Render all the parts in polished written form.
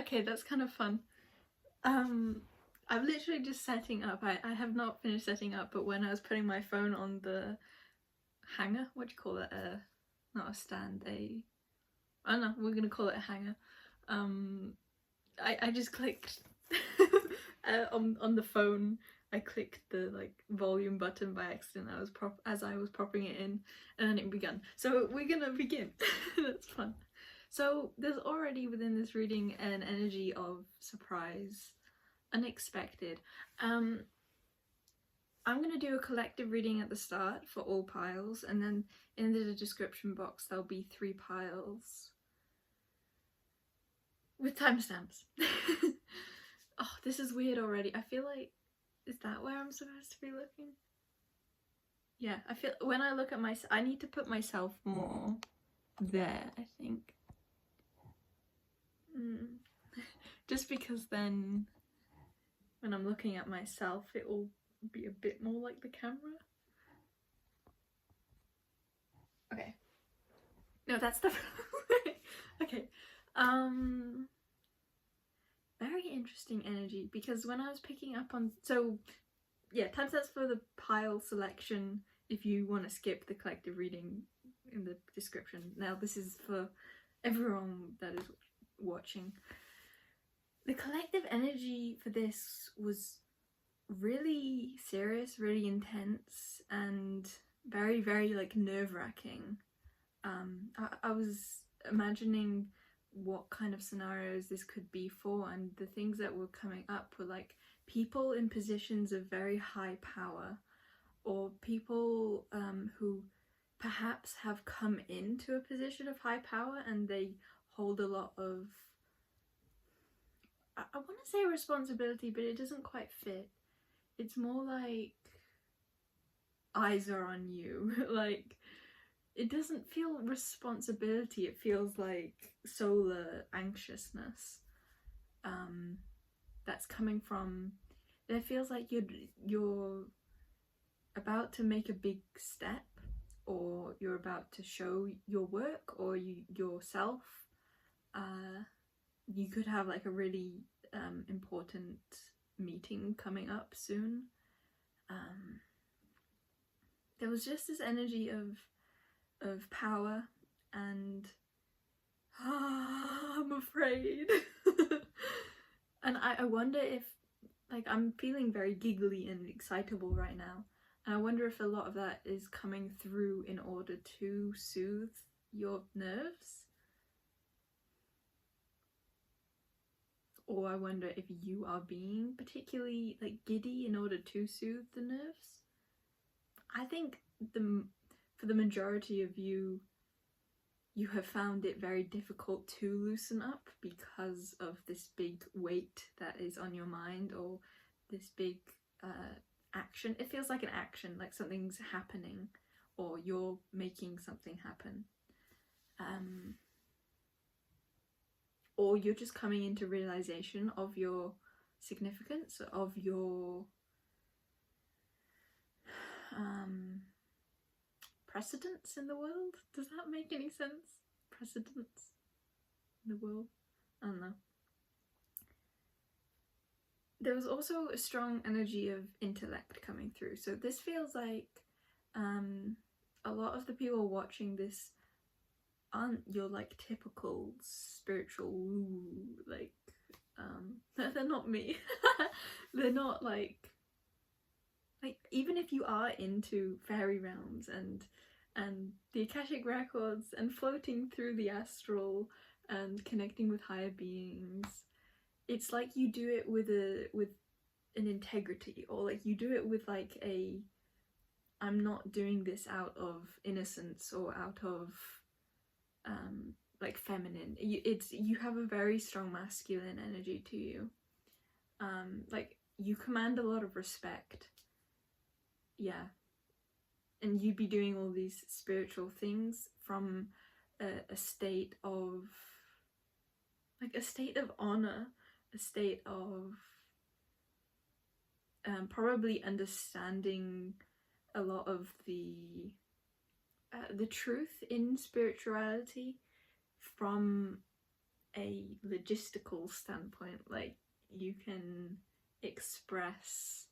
Okay, that's kind of fun. I'm literally just setting up. I have not finished setting up, but when I was putting my phone on the hanger, what do you call it? Not a stand, I don't know, we're gonna call it a hanger. I just clicked on the phone. I clicked the like volume button by accident. As I was propping it in, and then it began. So we're gonna begin. That's fun. So there's already within this reading an energy of surprise, unexpected. I'm gonna do a collective reading at the start for all piles, and then in the description box there'll be 3 piles with timestamps. Oh, this is weird already. I feel like, is that where I'm supposed to be looking? Yeah, I feel when I look at myself, I need to put myself more there, I think. Just because then when I'm looking at myself, it will be a bit more like the camera. Okay. No, that's the okay. Very interesting energy, because when I was picking up on, so yeah, timestamps for the pile selection if you want to skip the collective reading in the description. Now this is for everyone that is watching. The collective energy for this was really serious, really intense, and very, very like nerve-wracking. I was imagining what kind of scenarios this could be for, and the things that were coming up were like people in positions of very high power, or people who perhaps have come into a position of high power and they hold a lot of, I want to say responsibility, but it doesn't quite fit. It's more like eyes are on you. Like, it doesn't feel responsibility, it feels like solar anxiousness that's coming from, it feels like you're about to make a big step, or you're about to show your work or yourself. You could have like a really important meeting coming up soon. There was just this energy of power, and I'm afraid. And I wonder if, like, I'm feeling very giggly and excitable right now, and I wonder if a lot of that is coming through in order to soothe your nerves. Or I wonder if you are being particularly like giddy in order to soothe the nerves. I think for the majority of you have found it very difficult to loosen up because of this big weight that is on your mind, or this big action. It feels like an action, like something's happening, or you're making something happen. Or you're just coming into realization of your significance, of your precedence in the world. Does that make any sense? Precedence in the world? I don't know. There was also a strong energy of intellect coming through. So this feels like a lot of the people watching this aren't your like typical spiritual like they're not me. They're not like even if you are into fairy realms and the Akashic records and floating through the astral and connecting with higher beings, it's like you do it with an integrity, or like you do it with like a, I'm not doing this out of innocence or out of like feminine. You have a very strong masculine energy to you. Like you command a lot of respect. Yeah. And you'd be doing all these spiritual things from a state of like a state of honor, a state of probably understanding a lot of the truth in spirituality from a logistical standpoint, like you can express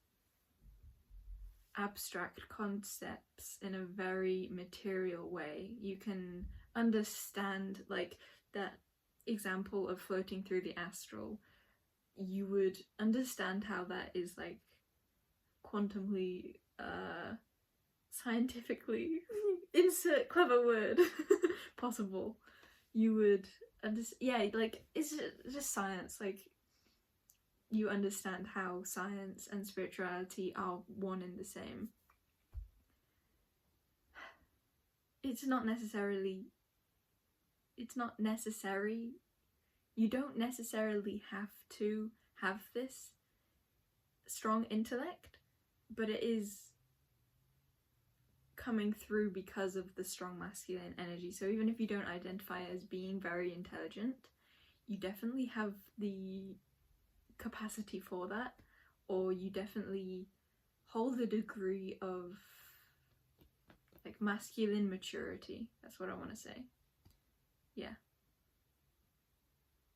abstract concepts in a very material way. You can understand, like that example of floating through the astral, you would understand how that is like quantumly scientifically insert clever word possible. You would yeah, like it's just science. Like you understand how science and spirituality are one and the same. It's not necessary. You don't necessarily have to have this strong intellect, but it is coming through because of the strong masculine energy. So even if you don't identify as being very intelligent, you definitely have the capacity for that, or you definitely hold a degree of like masculine maturity. That's what I want to say. Yeah.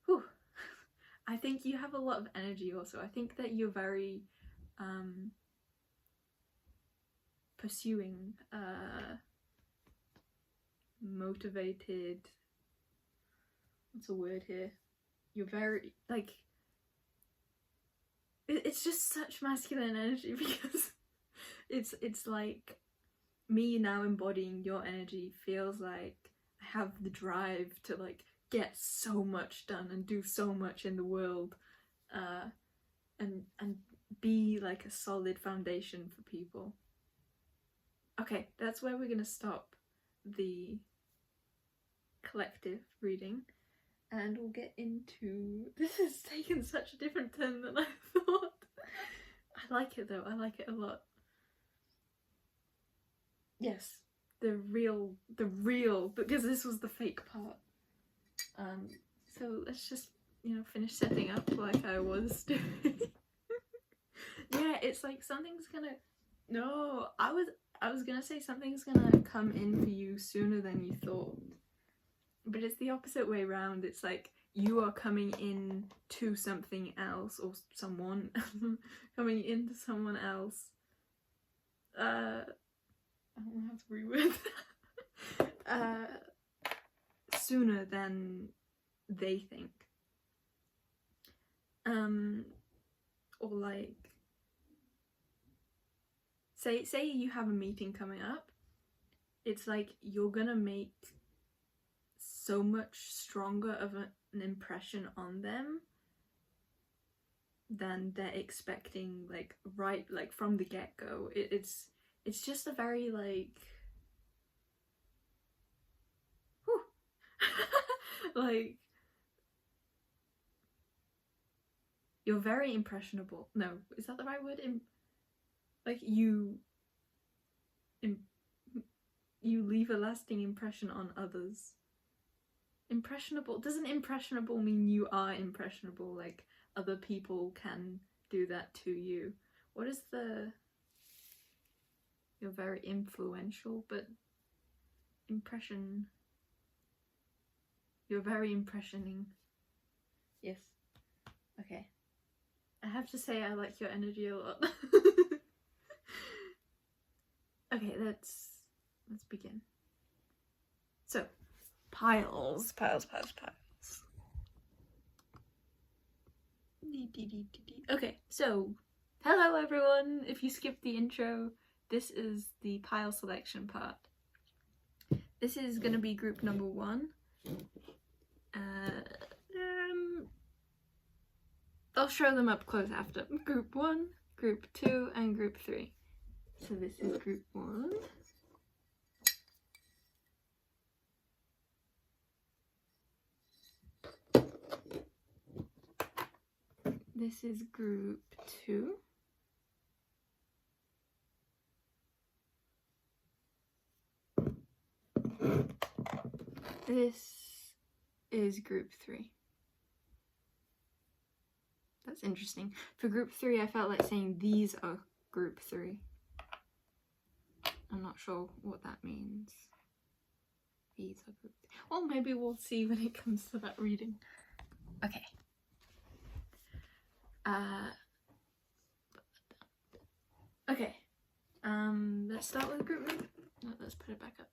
Whew. I think you have a lot of energy also. I think that you're very pursuing, motivated. What's a word here? You're very, like, it's just such masculine energy, because it's like me now embodying your energy feels like I have the drive to like get so much done and do so much in the world, and be like a solid foundation for people. Okay, that's where we're gonna stop the collective reading, and we'll get into, this has taken such a different turn than I thought. I like it though, I like it a lot. Yes, the real, because this was the fake part. So let's just, you know, finish setting up like I was doing. Yeah, it's like something's gonna, no, I was gonna say something's gonna come in for you sooner than you thought. But it's the opposite way around. It's like you are coming in to something else, or someone coming into someone else. I don't know how to reword that. Sooner than they think. Or like, say you have a meeting coming up. It's like you're gonna make so much stronger of an impression on them than they're expecting, like right, like from the get-go. It's just a very like whew, like you're very impressionable. No, is that the right word? Like you leave a lasting impression on others. Impressionable, doesn't impressionable mean you are impressionable, like other people can do that to you? What is the, you're very influential, but impression, you're very impressioning. Yes, okay, I have to say I like your energy a lot. Okay, let's begin. So piles. Okay, so hello everyone. If you skipped the intro, this is the pile selection part. This is gonna be group number 1. I'll show them up close after. Group 1, group 2, and group 3. So this is group 1. This is group 2. This is group 3. That's interesting. For group 3, I felt like saying these are group 3. I'm not sure what that means. These are group 3. Well, maybe we'll see when it comes to that reading. Okay. Okay. Let's start with group number. No, let's put it back up.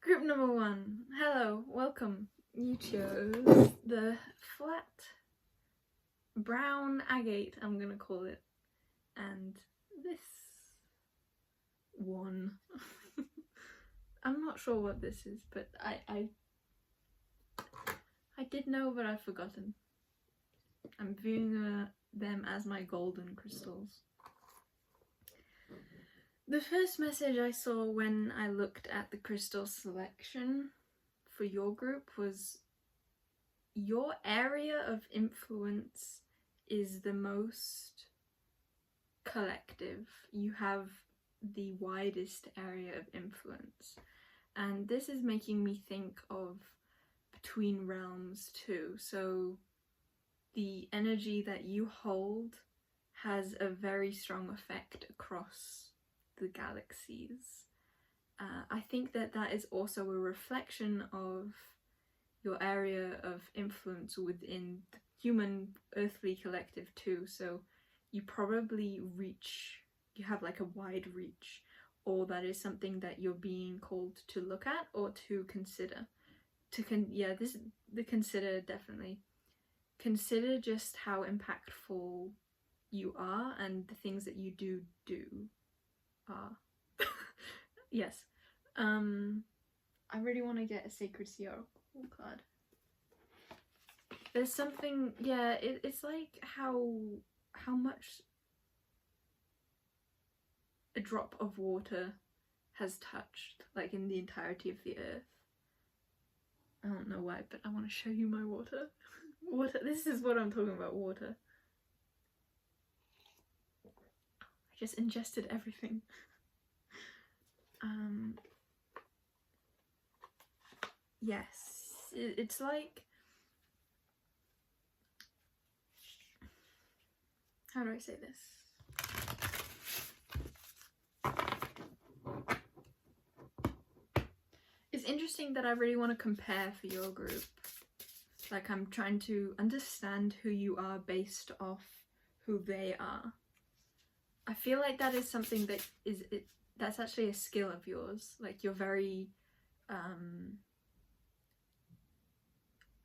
Group number 1. Hello, welcome. You chose the flat brown agate, I'm gonna call it, and this one. I'm not sure what this is, but I did know, but I've forgotten. I'm viewing them as my golden crystals. The first message I saw when I looked at the crystal selection for your group was your area of influence is the most collective. You have the widest area of influence. And this is making me think of between realms too. So the energy that you hold has a very strong effect across the galaxies. I think that that is also a reflection of your area of influence within the human earthly collective too. So you probably you have like a wide reach, or that is something that you're being called to look at or to consider. Consider, definitely. Consider just how impactful you are and the things that you do are. Yes. I really want to get a Sacred Sea Oracle card. There's something, yeah, it's like how much a drop of water has touched, like in the entirety of the earth. I don't know why, but I want to show you my water. Water, this is what I'm talking about, water. I just ingested everything. Yes, it's like, how do I say this? It's interesting that I really want to compare for your group. Like, I'm trying to understand who you are based off who they are. I feel like that is something that that's actually a skill of yours. Like, you're very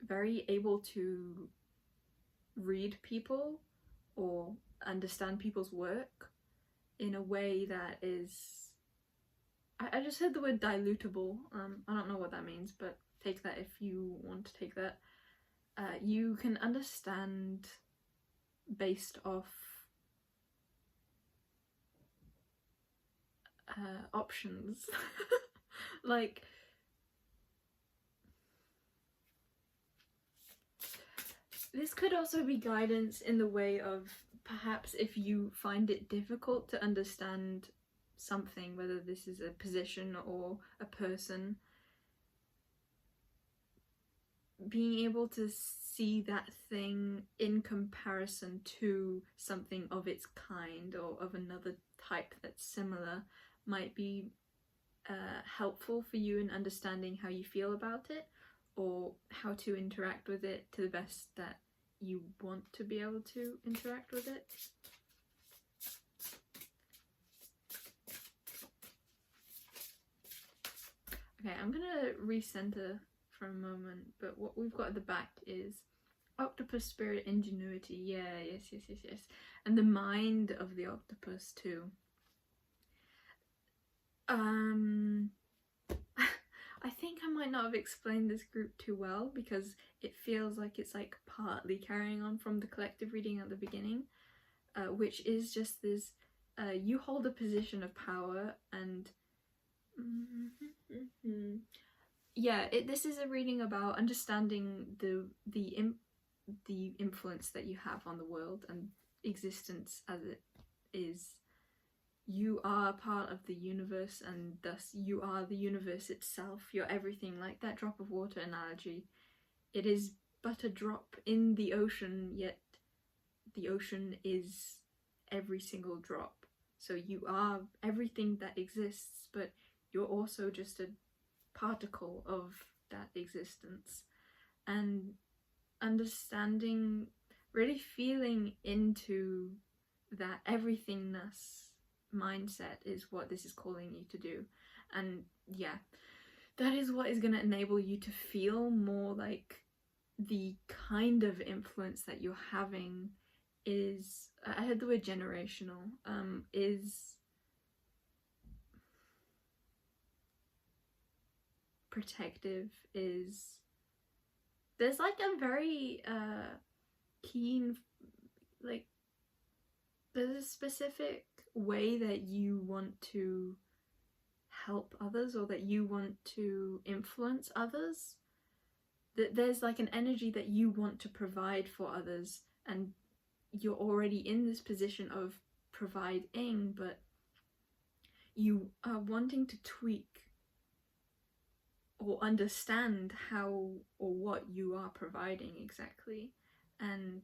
very able to read people or understand people's work in a way that is, I just heard the word dilutable. I don't know what that means, but take that if you want to take that. You can understand based off options. Like, this could also be guidance in the way of perhaps if you find it difficult to understand something, whether this is a position or a person, being able to see that thing in comparison to something of its kind or of another type that's similar might be helpful for you in understanding how you feel about it, or how to interact with it to the best that you want to be able to interact with it. Okay, I'm gonna recenter for a moment, but what we've got at the back is octopus spirit, ingenuity. Yeah, yes. And the mind of the octopus too. I think I might not have explained this group too well, because it feels like it's like partly carrying on from the collective reading at the beginning, which is just this, you hold a position of power, and yeah, this is a reading about understanding the influence that you have on the world and existence as it is. You are part of the universe, and thus you are the universe itself. You're everything. Like that drop of water analogy. It is but a drop in the ocean, yet the ocean is every single drop. So you are everything that exists, but you're also just a particle of that existence. And understanding, really feeling into that everythingness mindset is what this is calling you to do. And yeah, that is what is going to enable you to feel more like the kind of influence that you're having is, I heard the word generational, is protective, is, there's like a very keen, like, there's a specific way that you want to help others, or that you want to influence others. That there's like an energy that you want to provide for others, and you're already in this position of providing, but you are wanting to tweak or understand how or what you are providing exactly. And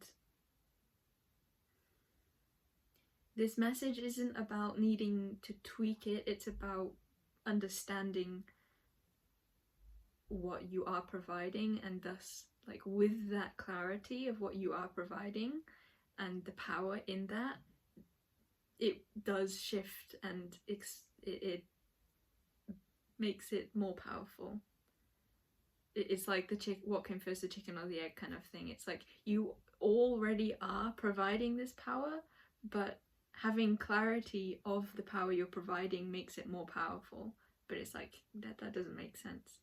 this message isn't about needing to tweak it, it's about understanding what you are providing, and thus, like, with that clarity of what you are providing and the power in that, it does shift, and it makes it more powerful. It's like the what came first, the chicken or the egg kind of thing. It's like you already are providing this power, but having clarity of the power you're providing makes it more powerful. But it's like that doesn't make sense.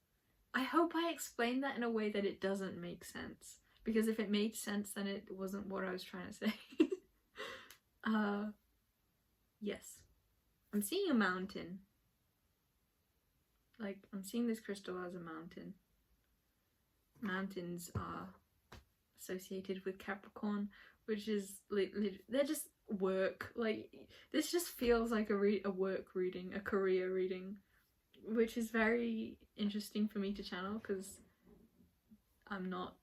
I hope I explained that in a way that it doesn't make sense, because if it made sense, then it wasn't what I was trying to say. Yes, I'm seeing a mountain. Like, I'm seeing this crystal as a mountain. Mountains are associated with Capricorn, which is they're just work. Like, this just feels like a work reading, a career reading, which is very interesting for me to channel, because I'm not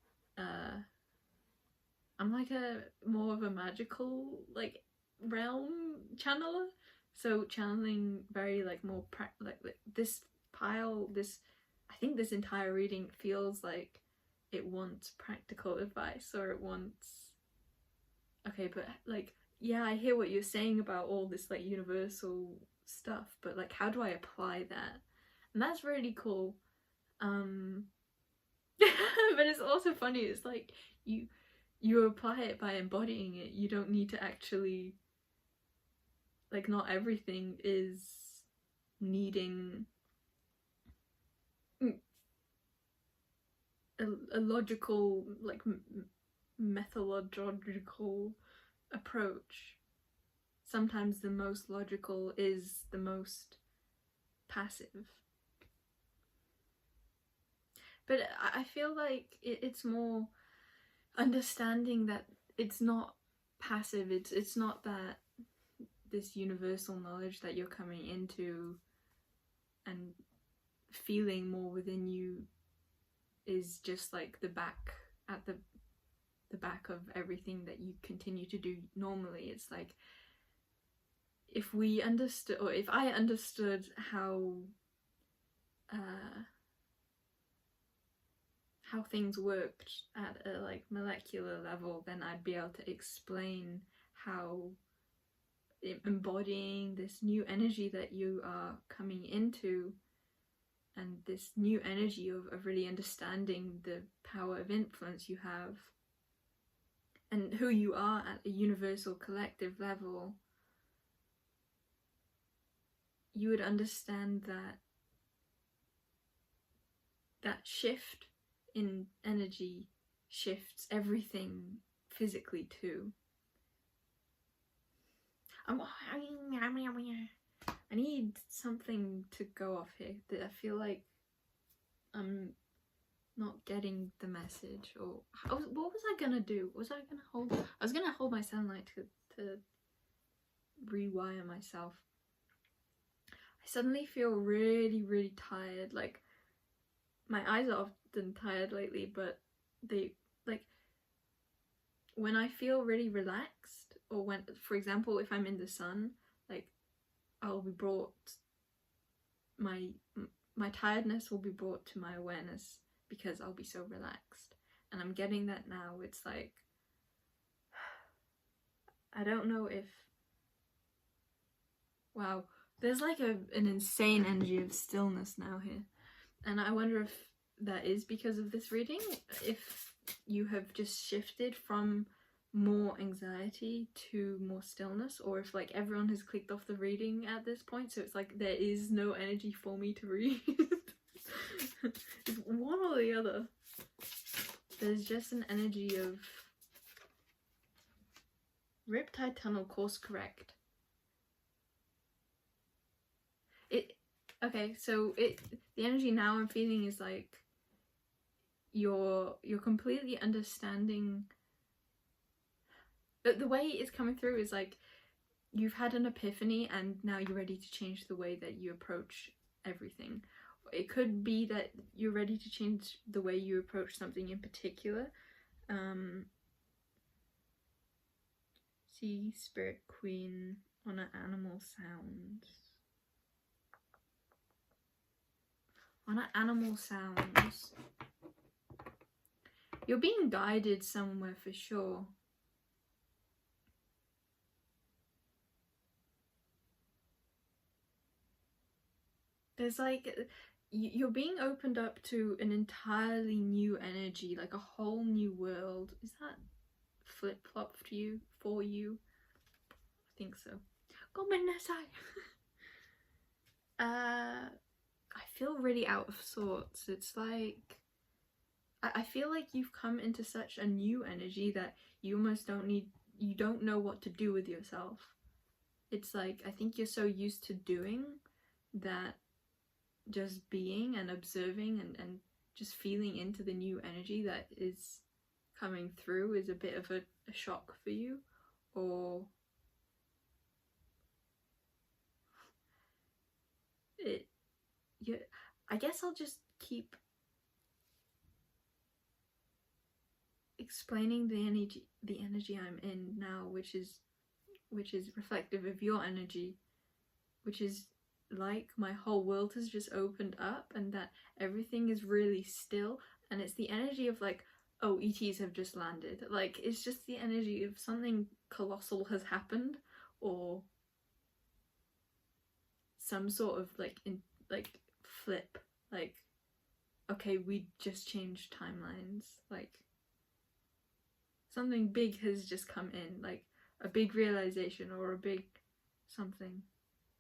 I'm like a more of a magical, like, realm channeler, so channeling very like more like this pile, this, I think this entire reading feels like it wants practical advice, or it wants, okay, but like, yeah, I hear what you're saying about all this like universal stuff, but like, how do I apply that? And that's really cool. But it's also funny, it's like you apply it by embodying it. You don't need to actually, like, not everything is needing a logical, like, methodological approach. Sometimes the most logical is the most passive. But I feel like it's more understanding that it's not passive, it's not that this universal knowledge that you're coming into and feeling more within you is just like the back of everything that you continue to do normally. It's like, if we understood, or if I understood how things worked at a like molecular level, then I'd be able to explain how embodying this new energy that you are coming into, and this new energy of really understanding the power of influence you have and who you are at a universal collective level, you would understand that shift in energy shifts everything physically too. I need something to go off here. I feel like I'm not getting the message. Or what was I gonna do? Was I was gonna hold my sunlight to rewire myself. I suddenly feel really, really tired. Like, my eyes are often tired lately, but they, like, when I feel really relaxed, or when, for example, if I'm in the sun, like, I'll be brought, my tiredness will be brought to my awareness because I'll be so relaxed. And I'm getting that now. It's like, I don't know if, wow, there's like an insane energy of stillness now here. And I wonder if that is because of this reading, if you have just shifted from more anxiety to more stillness, or if like everyone has clicked off the reading at this point, so it's like there is no energy for me to read. It's one or the other. There's just an energy of Riptide Tunnel, course correct. Okay, so the energy now I'm feeling is like you're completely understanding. The way it's coming through is like you've had an epiphany and now you're ready to change the way that you approach everything. It could be that you're ready to change the way you approach something in particular. See Spirit Queen on an animal sound. On an animal sounds. You're being guided somewhere for sure. There's like, you're being opened up to an entirely new energy, like a whole new world. Is that flip-flop for you? I think so. I feel really out of sorts. It's like, I feel like you've come into such a new energy that you almost you don't know what to do with yourself. It's like, I think you're so used to doing that just being and observing and just feeling into the new energy that is coming through is a bit of a shock for you. Or I guess I'll just keep explaining the energy I'm in now, which is reflective of your energy, which is like my whole world has just opened up and that everything is really still, and it's the energy of like, oh, ETs have just landed. Like, it's just the energy of something colossal has happened, or some sort of like flip, like, okay, we just changed timelines, like something big has just come in, like a big realization or a big something.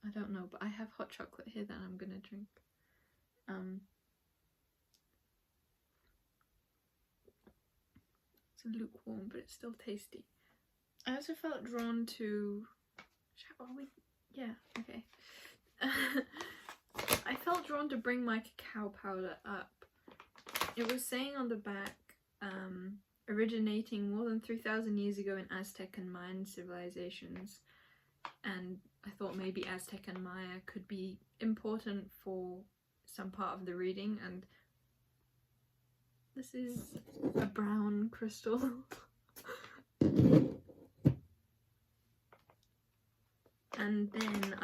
I don't know, but I have hot chocolate here that I'm gonna drink. It's lukewarm, but it's still tasty. I also felt drawn to, yeah, okay. I felt drawn to bring my cacao powder up. It was saying on the back, originating more than 3,000 years ago in Aztec and Mayan civilizations, and I thought maybe Aztec and Maya could be important for some part of the reading. And this is a brown crystal. And then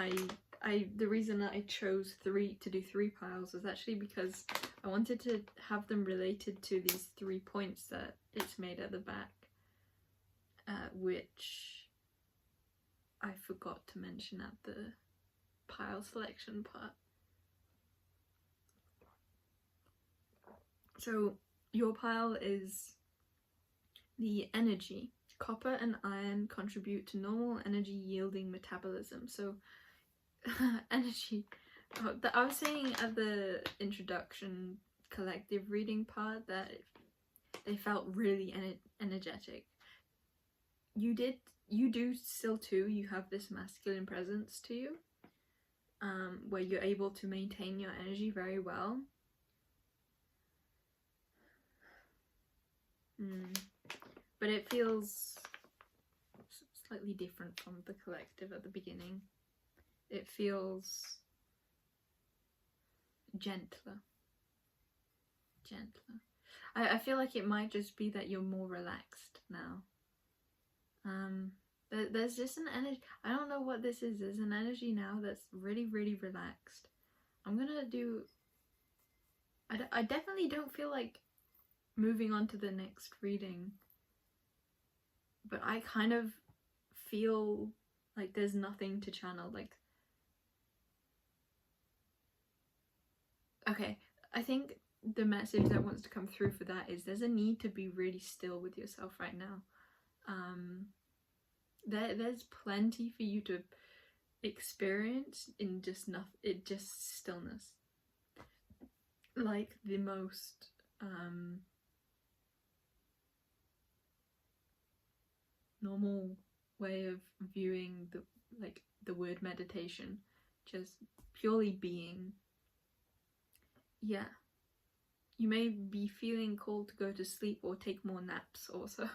the reason that I chose to do three piles was actually because I wanted to have them related to these 3 points that it's made at the back, which I forgot to mention at the pile selection part. So your pile is the energy. Copper and iron contribute to normal energy yielding metabolism. So energy, I was saying at the introduction collective reading part that they felt really energetic. You do still too. You have this masculine presence to you, where you're able to maintain your energy very well. But it feels slightly different from the collective at the beginning. It feels gentler. I feel like it might just be that you're more relaxed now. There's just an energy. I don't know what this is. There's an energy now that's really, really relaxed. I'm gonna do... I definitely don't feel like moving on to the next reading. But I kind of feel like there's nothing to channel. Like... Okay, I think the message that wants to come through for that is there's a need to be really still with yourself right now. There's plenty for you to experience in just stillness. Like the most normal way of viewing the word meditation, just purely being. Yeah. You may be feeling called to go to sleep or take more naps also.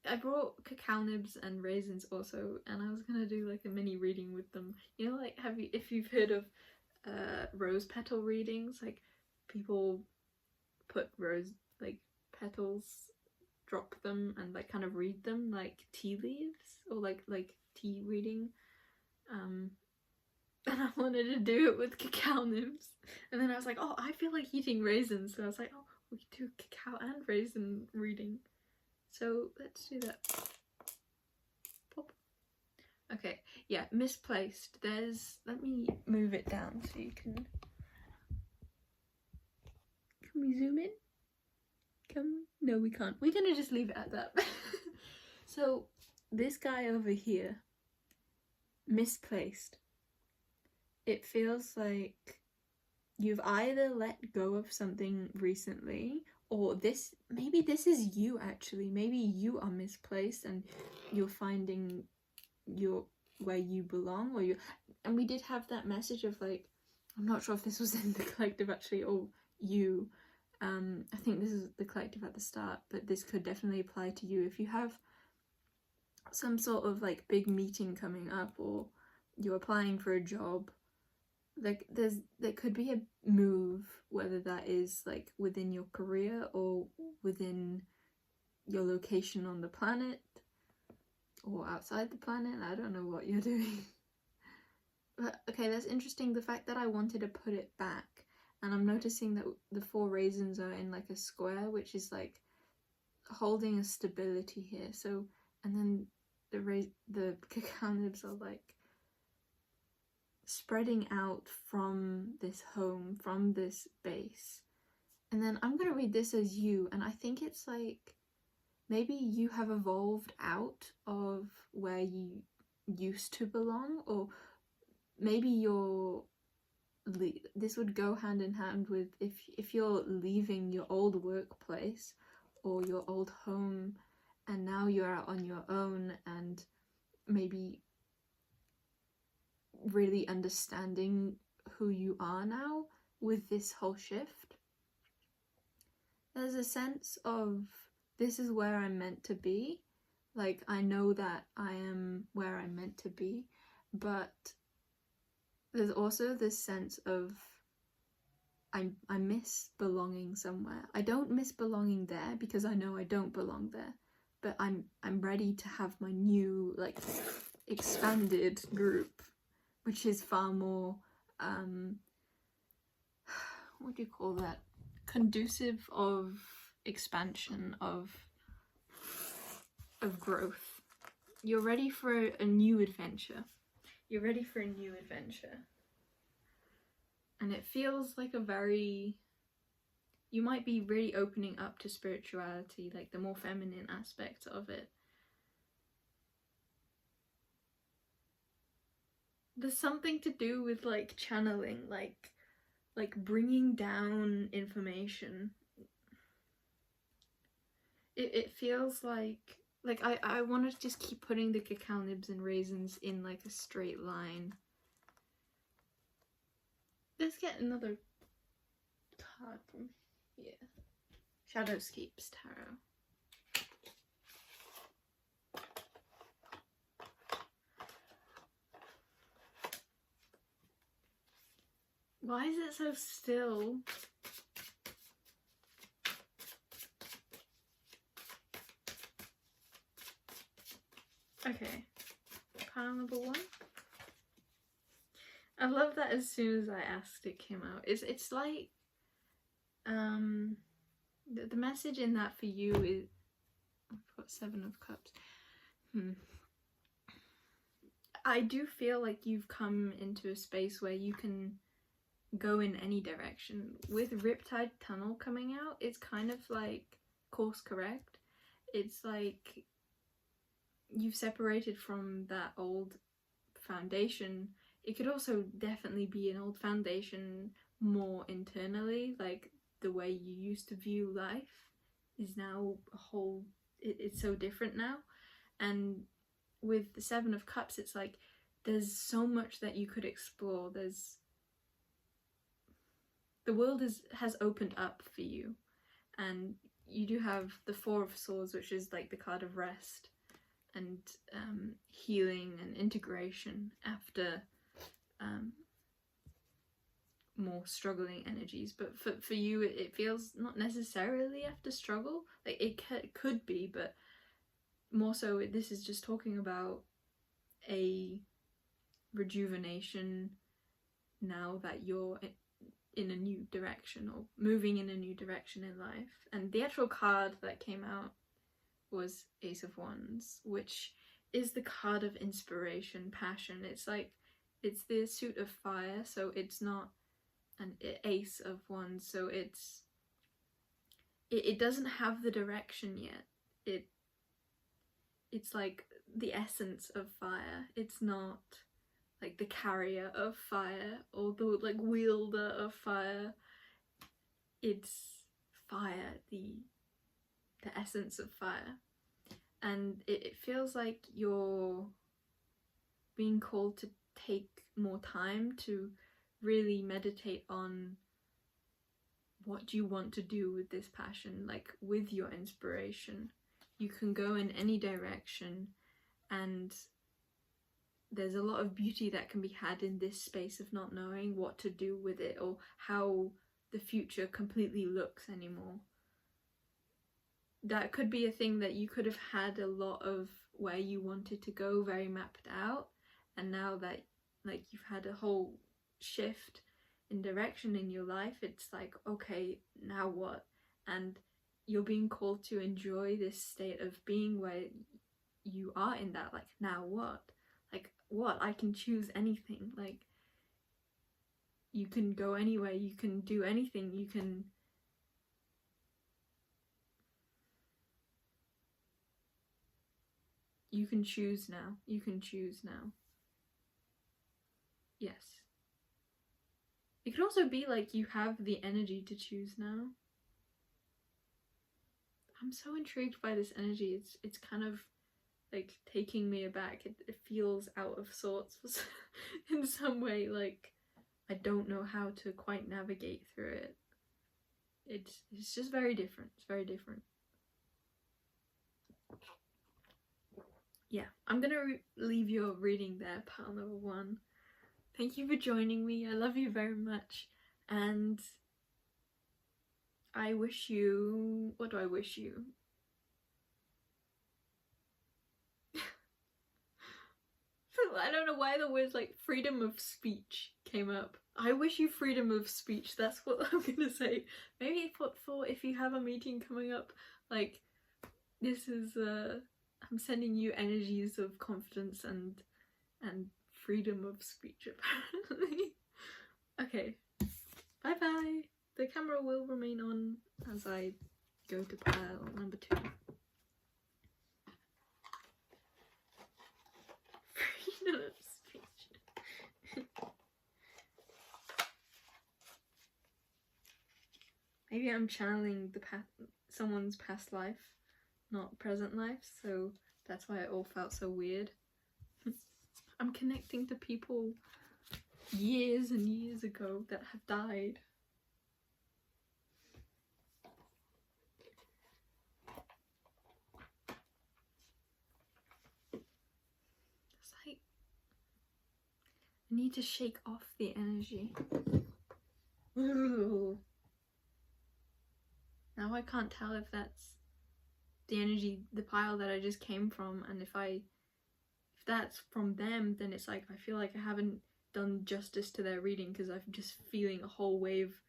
I brought cacao nibs and raisins also, and I was gonna do like a mini reading with them. You know, like if you've heard of rose petal readings, like people put rose petals, drop them, and like kind of read them like tea leaves, or like tea reading. And I wanted to do it with cacao nibs, and then I was like, oh, I feel like eating raisins, so I was like, oh, we could do cacao and raisin reading. So let's do that. Pop. Okay, yeah, misplaced. Let me move it down so you can we zoom in? No, we can't. We're gonna just leave it at that. So this guy over here, misplaced. It feels like you've either let go of something recently, or maybe this is you actually. Maybe you are misplaced and you're finding where you belong, and we did have that message of like, I'm not sure if this was in the collective actually or you. I think this is the collective at the start, but this could definitely apply to you if you have some sort of like big meeting coming up, or you're applying for a job. Like there could be a move, whether that is like within your career or within your location on the planet or outside the planet. I don't know what you're doing. But okay, that's interesting, the fact that I wanted to put it back, and I'm noticing that the 4 raisins are in like a square, which is like holding a stability here. So, and then the cacao nibs are like spreading out from this home, from this base. And then I'm gonna read this as you, and I think it's like maybe you have evolved out of where you used to belong, or maybe this would go hand in hand with if you're leaving your old workplace or your old home, and now you're out on your own, and maybe really understanding who you are now with this whole shift. There's a sense of, this is where I'm meant to be. Like, I know that I am where I'm meant to be, but there's also this sense of I miss belonging somewhere. I don't miss belonging there because I know I don't belong there, but I'm ready to have my new like expanded group, which is far more what do you call that? Conducive of expansion, of growth. You're ready for a new adventure. You're ready for a new adventure. And it feels like you might be really opening up to spirituality, like the more feminine aspects of it. There's something to do with like channeling, like bringing down information. It feels like I want to just keep putting the cacao nibs and raisins in like a straight line. Let's get another card from here. Shadowscapes Tarot. Why is it so still? Okay, pile number 1. I love that as soon as I asked it came out. It's like the message in that for you is, I've got 7 of Cups. I do feel like you've come into a space where you can go in any direction. With Riptide Tunnel coming out, it's kind of like course correct. It's like you've separated from that old foundation. It could also definitely be an old foundation more internally, like the way you used to view life is now a whole, it's so different now. And with the 7 of Cups, it's like there's so much that you could explore. The world has opened up for you, and you do have the 4 of Swords, which is like the card of rest and healing and integration after more struggling energies. But for you, it feels not necessarily after struggle. Like it could be, but more so this is just talking about a rejuvenation now that you're in a new direction or moving in a new direction in life. And the actual card that came out was Ace of Wands, which is the card of inspiration, passion. It's like, it's the suit of fire, so it's not an Ace of Wands, so it doesn't have the direction yet. It's like the essence of fire. It's not like the carrier of fire or the like wielder of fire. It's fire, the essence of fire. And it feels like you're being called to take more time to really meditate on what you want to do with this passion, like with your inspiration. You can go in any direction, and there's a lot of beauty that can be had in this space of not knowing what to do with it or how the future completely looks anymore. That could be a thing that you could have had a lot of where you wanted to go very mapped out, and now that like you've had a whole shift in direction in your life, it's like, okay, now what? And you're being called to enjoy this state of being where you are in that, like, now what? Like, what? I can choose anything. Like, you can go anywhere, you can do anything, you can choose now. You can choose now. Yes. It could also be like you have the energy to choose now. I'm so intrigued by this energy. It's kind of like taking me aback. It feels out of sorts in some way. Like I don't know how to quite navigate through it. It's just very different. It's very different. Yeah, I'm gonna leave your reading there, pile number 1. Thank you for joining me. I love you very much, and I wish you... what do I wish you? I don't know why the words like freedom of speech came up. I wish you freedom of speech. That's what I'm gonna say. Maybe for if you have a meeting coming up, like this is I'm sending you energies of confidence and freedom of speech, apparently. Okay, bye bye. The camera will remain on as I go to pile number 2. Freedom of speech. Maybe I'm channeling someone's past life, not present life, so that's why it all felt so weird. I'm connecting to people years and years ago that have died. It's like I need to shake off the energy. Ooh. Now I can't tell if that's the energy, the pile that I just came from, and if I that's from them, then it's like I feel like I haven't done justice to their reading, because I'm just feeling a whole wave.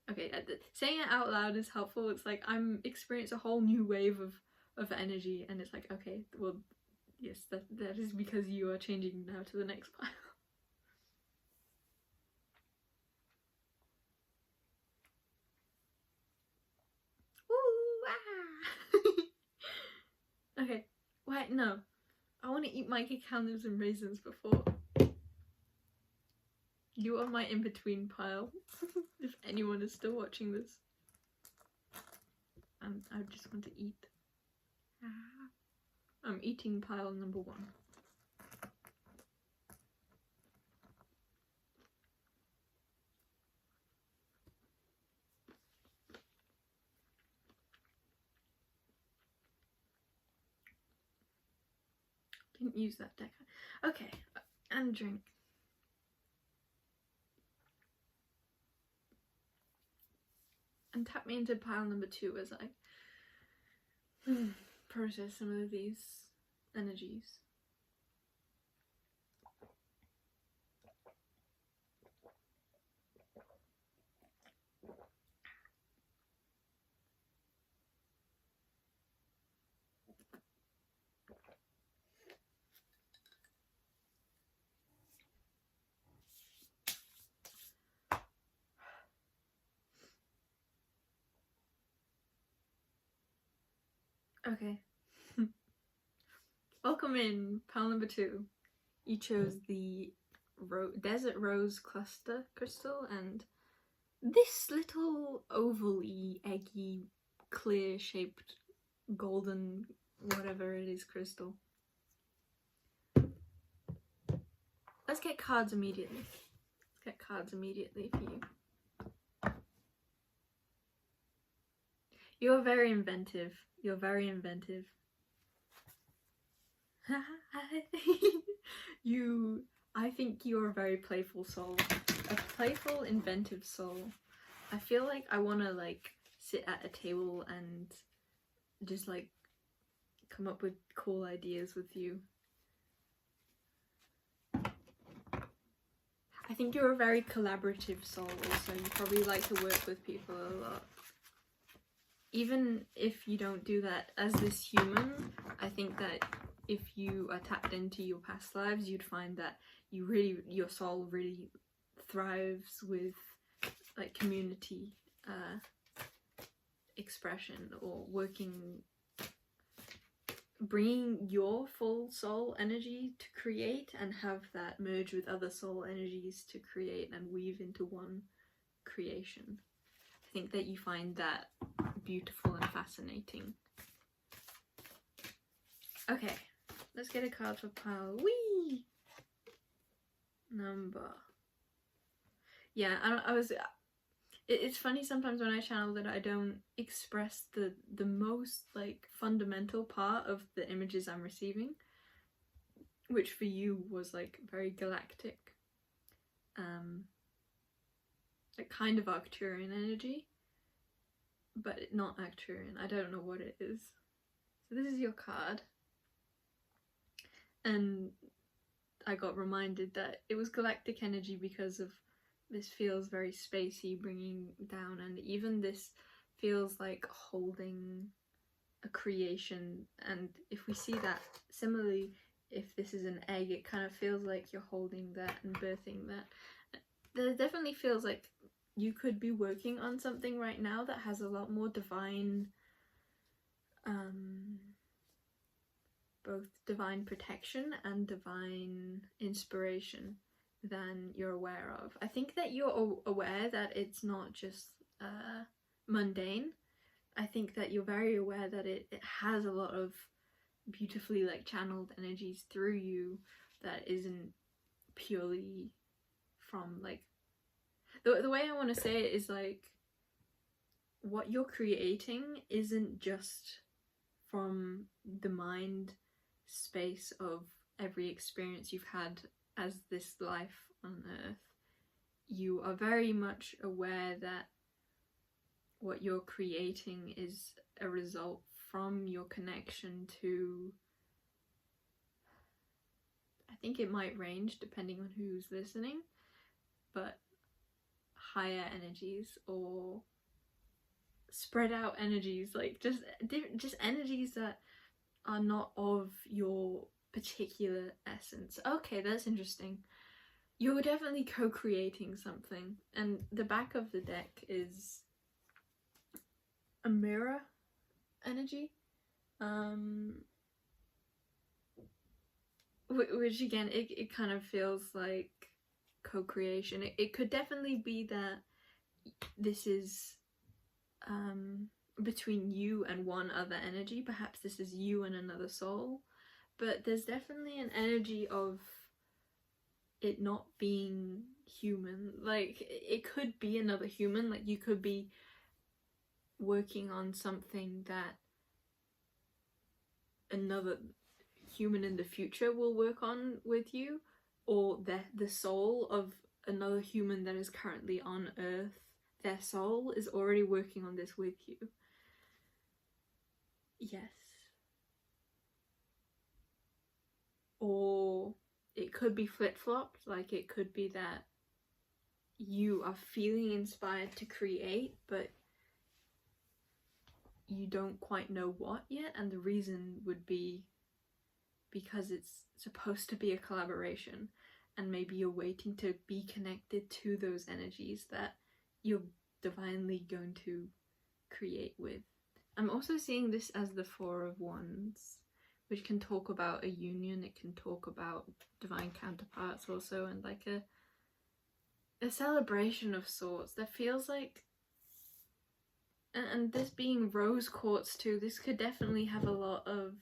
Okay, saying it out loud is helpful. It's like I'm experiencing a whole new wave of energy, and it's like, okay, well, yes, that is because you are changing now to the next pile. Woo! Ah! Okay, wait, no. I want to eat my cacao and raisins before. You are my in-between pile, if anyone is still watching this. And I just want to eat. I'm eating pile number 1. Didn't use that deck. Okay, and drink. And tap me into pile number 2 as I process some of these energies. Okay. Welcome in, pile number 2. You chose the Desert Rose Cluster Crystal and this little ovally, eggy, clear shaped, golden, whatever it is, crystal. Let's get cards immediately. Let's get cards immediately for you. You're very inventive. You're very inventive. I think you're a very playful soul. A playful, inventive soul. I feel like I want to like sit at a table and just like come up with cool ideas with you. I think you're a very collaborative soul also. You probably like to work with people a lot. Even if you don't do that as this human, I think that if you are tapped into your past lives, you'd find that your soul really thrives with like community expression, or bringing your full soul energy to create and have that merge with other soul energies to create and weave into one creation. I think that you find that beautiful and fascinating. Okay, let's get a card for pile. Whee! Number. Yeah, it's funny sometimes when I channel that I don't express the most like fundamental part of the images I'm receiving, which for you was like very galactic, like kind of Arcturian energy, but not Arcturian. I don't know what it is. So this is your card, and I got reminded that it was galactic energy because of this feels very spacey, bringing down, and even this feels like holding a creation. And if we see that similarly, if this is an egg, it kind of feels like you're holding that and birthing that. There definitely feels like you could be working on something right now that has a lot more divine, both divine protection and divine inspiration than you're aware of. I think that you're aware that it's not just mundane. I think that you're very aware that it has a lot of beautifully like channeled energies through you that isn't purely from like the way I want to say it is like what you're creating isn't just from the mind space of every experience you've had as this life on earth. You are very much aware that what you're creating is a result from your connection to I think it might range depending on who's listening, but higher energies or spread out energies, like just energies that are not of your particular essence. Okay, that's interesting. You're definitely co-creating something, and the back of the deck is a mirror energy, which again, it kind of feels like co-creation. It could definitely be that this is between you and one other energy. Perhaps this is you and another soul, but there's definitely an energy of it not being human. Like, it could be another human, like you could be working on something that another human in the future will work on with you, or the soul of another human that is currently on Earth, their soul is already working on this with you. Yes. Or it could be flip-flopped, like it could be that you are feeling inspired to create, but you don't quite know what yet, and the reason would be because it's supposed to be a collaboration, and maybe you're waiting to be connected to those energies that you're divinely going to create with. I'm also seeing this as the Four of Wands, which can talk about a union, it can talk about divine counterparts also, and like a celebration of sorts that feels like, and this being rose quartz too, this could definitely have a lot of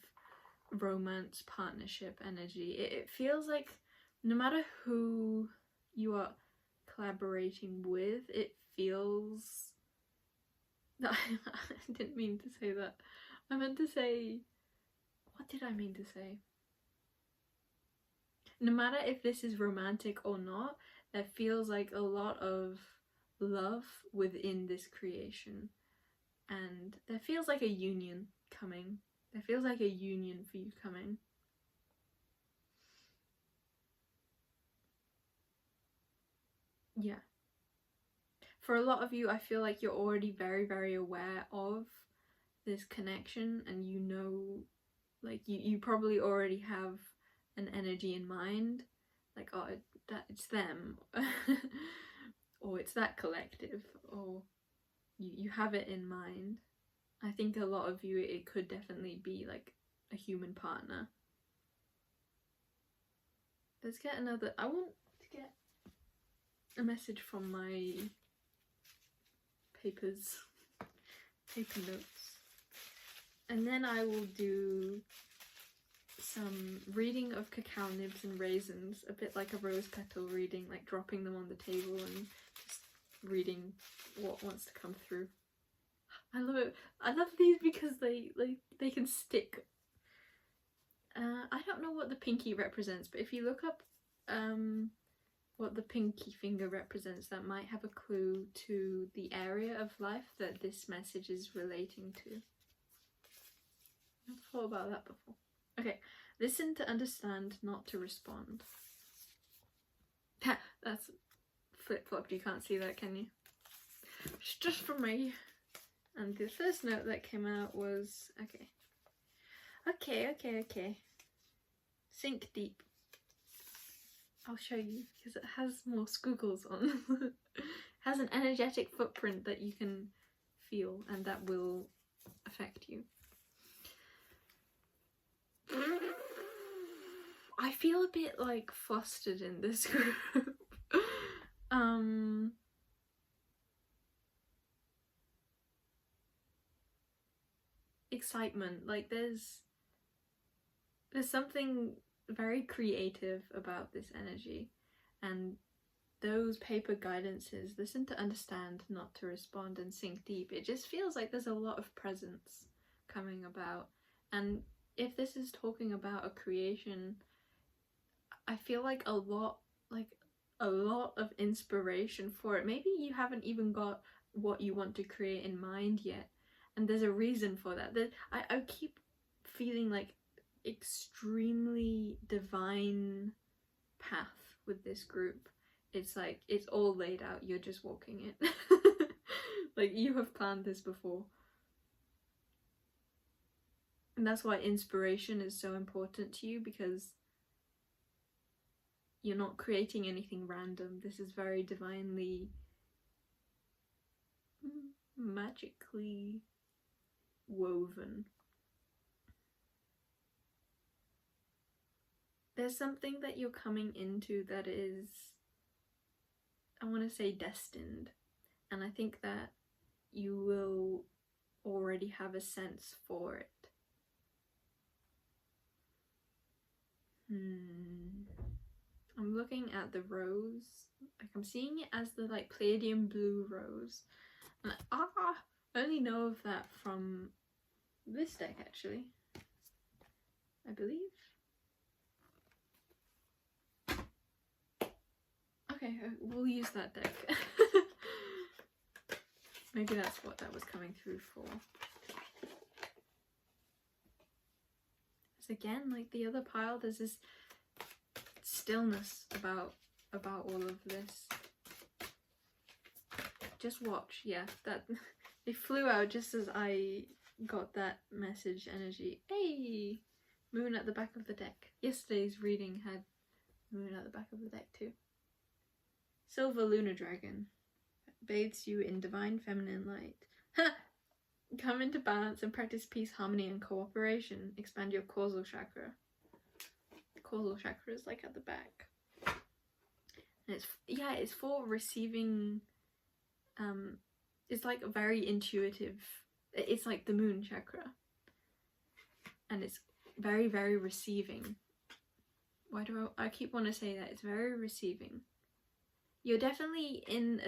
romance, partnership energy. It feels like no matter who you are collaborating with, it feels... I didn't mean to say that. I meant to say... What did I mean to say? No matter if this is romantic or not, there feels like a lot of love within this creation. And there feels like a union coming. There feels like a union for you coming. Yeah. For a lot of you, I feel like you're already very, very aware of this connection, and you know, like you probably already have an energy in mind, like, oh, it's them, or it's that collective, or you have it in mind. I think a lot of you, it could definitely be like a human partner. Let's get another... I want to get a message from my paper notes, and then I will do some reading of cacao nibs and raisins, a bit like a rose petal reading, like dropping them on the table and just reading what wants to come through. I love it. I love these because they can stick. I don't know what the pinky represents, but if you look up what the pinky finger represents, that might have a clue to the area of life that this message is relating to. I've never thought about that before. Okay, listen to understand, not to respond. That's flip-flopped, you can't see that, can you? It's just for me. And the first note that came out was, okay. Sink deep. I'll show you, because it has more squiggles on. It has an energetic footprint that you can feel, and that will affect you. I feel a bit like flustered in this group. Excitement, like there's something very creative about this energy, and those paper guidances, listen to understand, not to respond, and sink deep, it just feels like there's a lot of presence coming about. And if this is talking about a creation, I feel like a lot of inspiration for it. Maybe you haven't even got what you want to create in mind yet, and there's a reason for that. I keep feeling like extremely divine path with this group. It's like, it's all laid out, you're just walking it. Like, you have planned this before. And that's why inspiration is so important to you, because you're not creating anything random. This is very divinely, magically woven. There's something that you're coming into that is, I want to say, destined. And I think that you will already have a sense for it. I'm looking at the rose, like I'm seeing it as the like Palladium blue rose, and I only know of that from this deck actually, I believe. Okay, we'll use that deck. Maybe that's what that was coming through for. Because again, like the other pile, there's this stillness about all of this. Just watch. Yeah, that it flew out just as I got that message energy. Hey, moon at the back of the deck. Yesterday's reading had moon at the back of the deck too. Silver Lunar Dragon bathes you in divine feminine light. Come into balance and practice peace, harmony, and cooperation. Expand your causal chakra. The causal chakra is like at the back. And it's for receiving. It's like a very intuitive. It's like the moon chakra, and it's very, very receiving. Why do I keep wanting to say that? It's very receiving. You're definitely in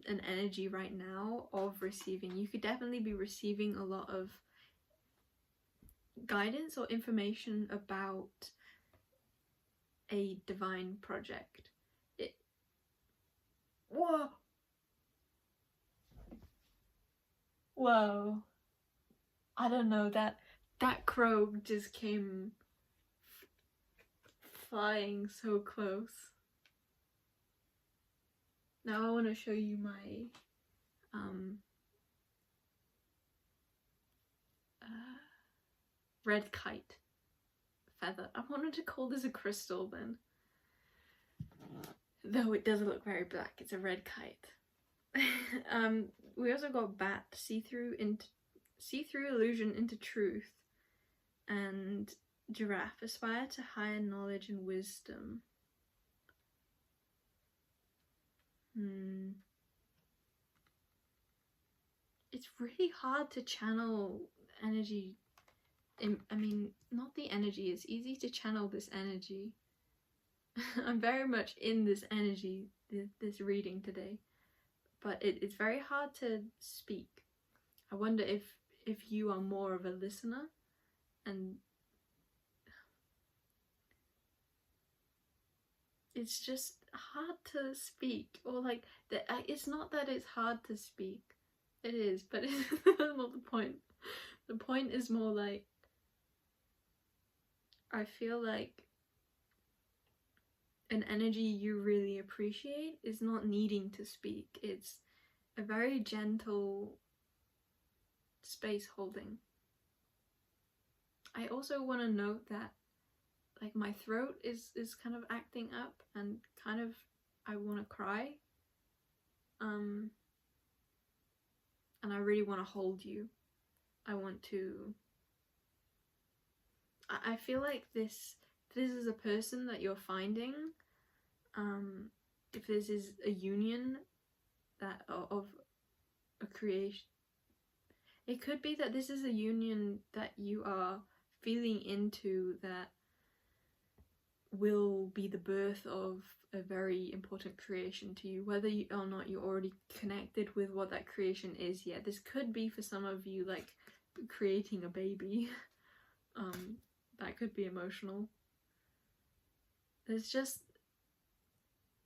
an energy right now of receiving. You could definitely be receiving a lot of guidance or information about a divine project. Whoa. I don't know, that crow just came flying so close. Now I want to show you my red kite feather. I wanted to call this a crystal then, though it doesn't look very black. It's a red kite. We also got bat, see-through illusion into truth, and giraffe, aspire to higher knowledge and wisdom. It's really hard to channel energy. I mean, not the energy, it's easy to channel this energy. I'm very much in this energy, this reading today, but it's very hard to speak. I wonder if you are more of a listener, and it's just hard to speak, or like it's not that it's hard to speak, it is, but it's not the point. The point is more like, I feel like an energy you really appreciate is not needing to speak. It's a very gentle space holding. I also want to note that like my throat is kind of acting up, and kind of I want to cry, and I really want to hold you. I want to, I feel like this is a person that you're finding, if this is a union that of a creation, it could be that this is a union that you are feeling into that will be the birth of a very important creation to you, whether or not you're already connected with what that creation is yet. This could be for some of you like creating a baby. That could be emotional. There's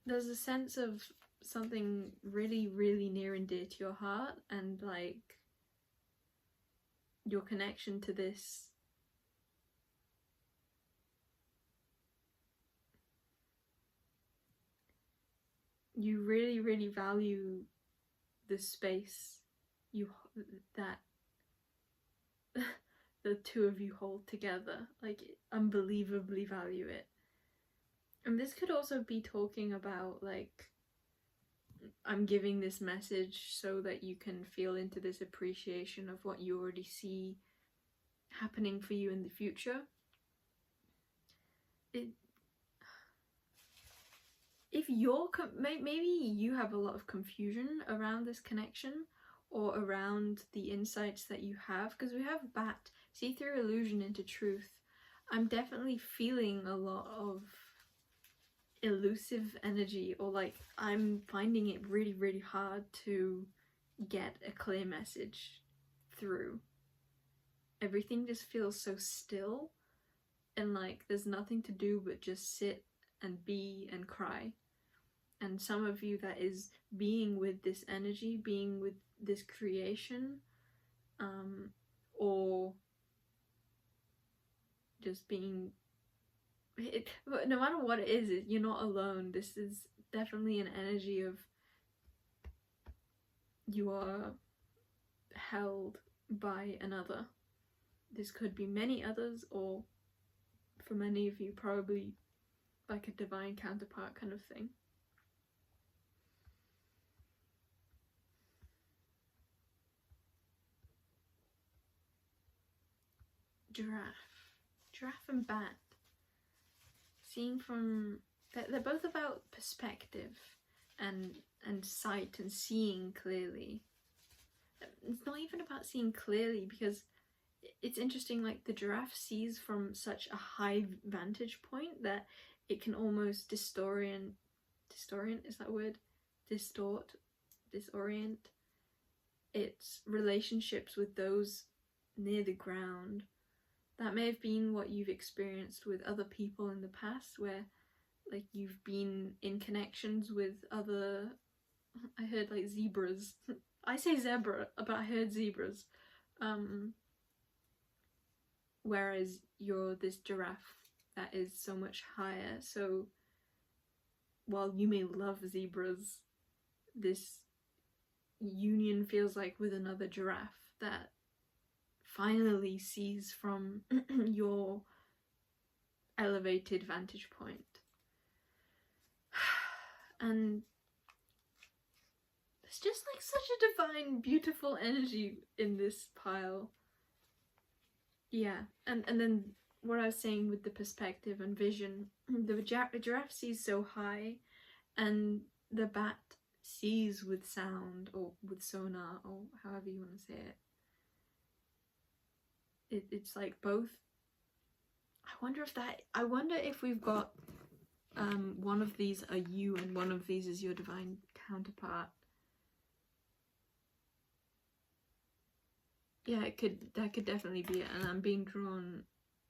a sense of something really, really near and dear to your heart, and like your connection to this you really, really value the space that the two of you hold together. Like, unbelievably value it. And this could also be talking about, like, I'm giving this message so that you can feel into this appreciation of what you already see happening for you in the future. If you're maybe you have a lot of confusion around this connection or around the insights that you have, because we have bat, see through illusion into truth. I'm definitely feeling a lot of elusive energy, or like I'm finding it really, really hard to get a clear message through. Everything just feels so still, and like there's nothing to do but just sit and be and cry. And some of you, that is being with this energy, being with this creation, or just being it, no matter what it is, you're not alone. This is definitely an energy of you are held by another. This could be many others, or for many of you probably like a divine counterpart kind of thing. Giraffe and bat, seeing from, they're both about perspective and sight and seeing clearly. It's not even about seeing clearly, because it's interesting, like the giraffe sees from such a high vantage point that it can almost disorient, is that a word? Disorient its relationships with those near the ground. That may have been what you've experienced with other people in the past, where like you've been in connections with other, I heard like zebras. I say zebra, but I heard zebras. Whereas you're this giraffe that is so much higher. So while you may love zebras, this union feels like with another giraffe that finally sees from your elevated vantage point. And there's just like such a divine, beautiful energy in this pile. Yeah, and then what I was saying with the perspective and vision, the giraffe sees so high, and the bat sees with sound, or with sonar, or however you want to say it. It's like both. I wonder if we've got one of these are you and one of these is your divine counterpart. Yeah, that could definitely be it. And I'm being drawn,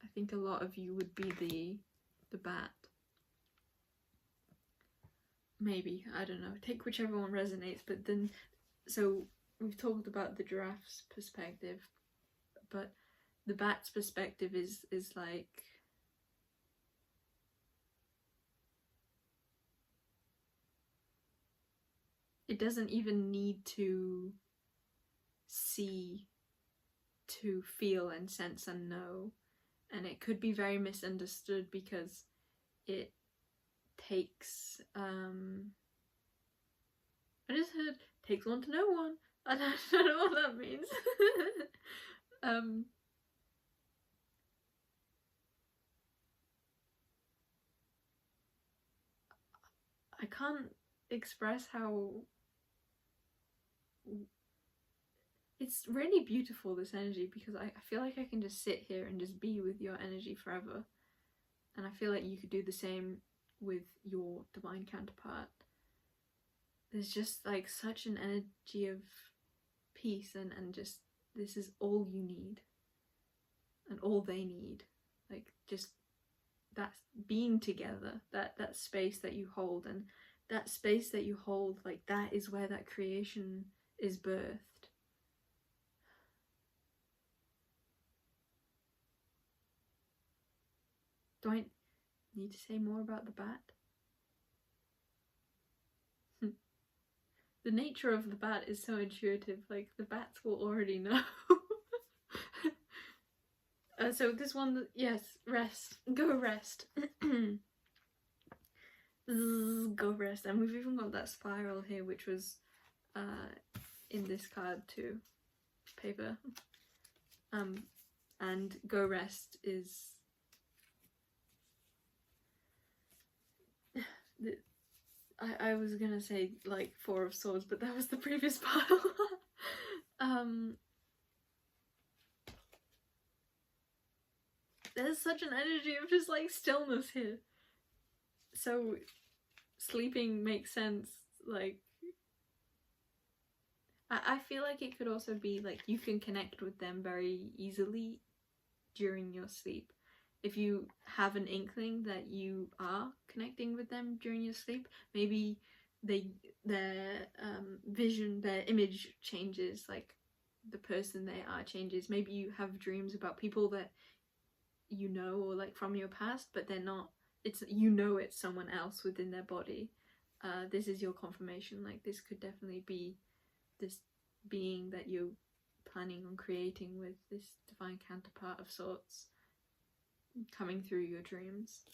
I think a lot of you would be the bat. Maybe, I don't know. Take whichever one resonates. But then, so we've talked about the giraffe's perspective, but the bat's perspective is like, it doesn't even need to see to feel and sense and know. And it could be very misunderstood because it takes, I just heard takes one to know one. I don't know what that means. I can't express how it's really beautiful, this energy, because I feel like I can just sit here and just be with your energy forever. And I feel like you could do the same with your divine counterpart. There's just like such an energy of peace and just, this is all you need and all they need. Like just that being together, that space that you hold, and that space that you hold, like that is where that creation is birthed. Do I need to say more about the bat? the nature of the bat is so intuitive, like the bats will already know. So this one, yes, rest, go rest. Go rest. And we've even got that spiral here, which was in this card too, paper. And go rest is I was gonna say like Four of Swords, but that was the previous pile. There's such an energy of just like stillness here. So sleeping makes sense. Like I feel like it could also be like you can connect with them very easily during your sleep. If you have an inkling that you are connecting with them during your sleep, maybe their vision, their image changes, like the person they are changes. Maybe you have dreams about people that you know, or like from your past, but they're not, it's, you know, it's someone else within their body. This is your confirmation. Like this could definitely be this being that you're planning on creating with this divine counterpart of sorts coming through your dreams.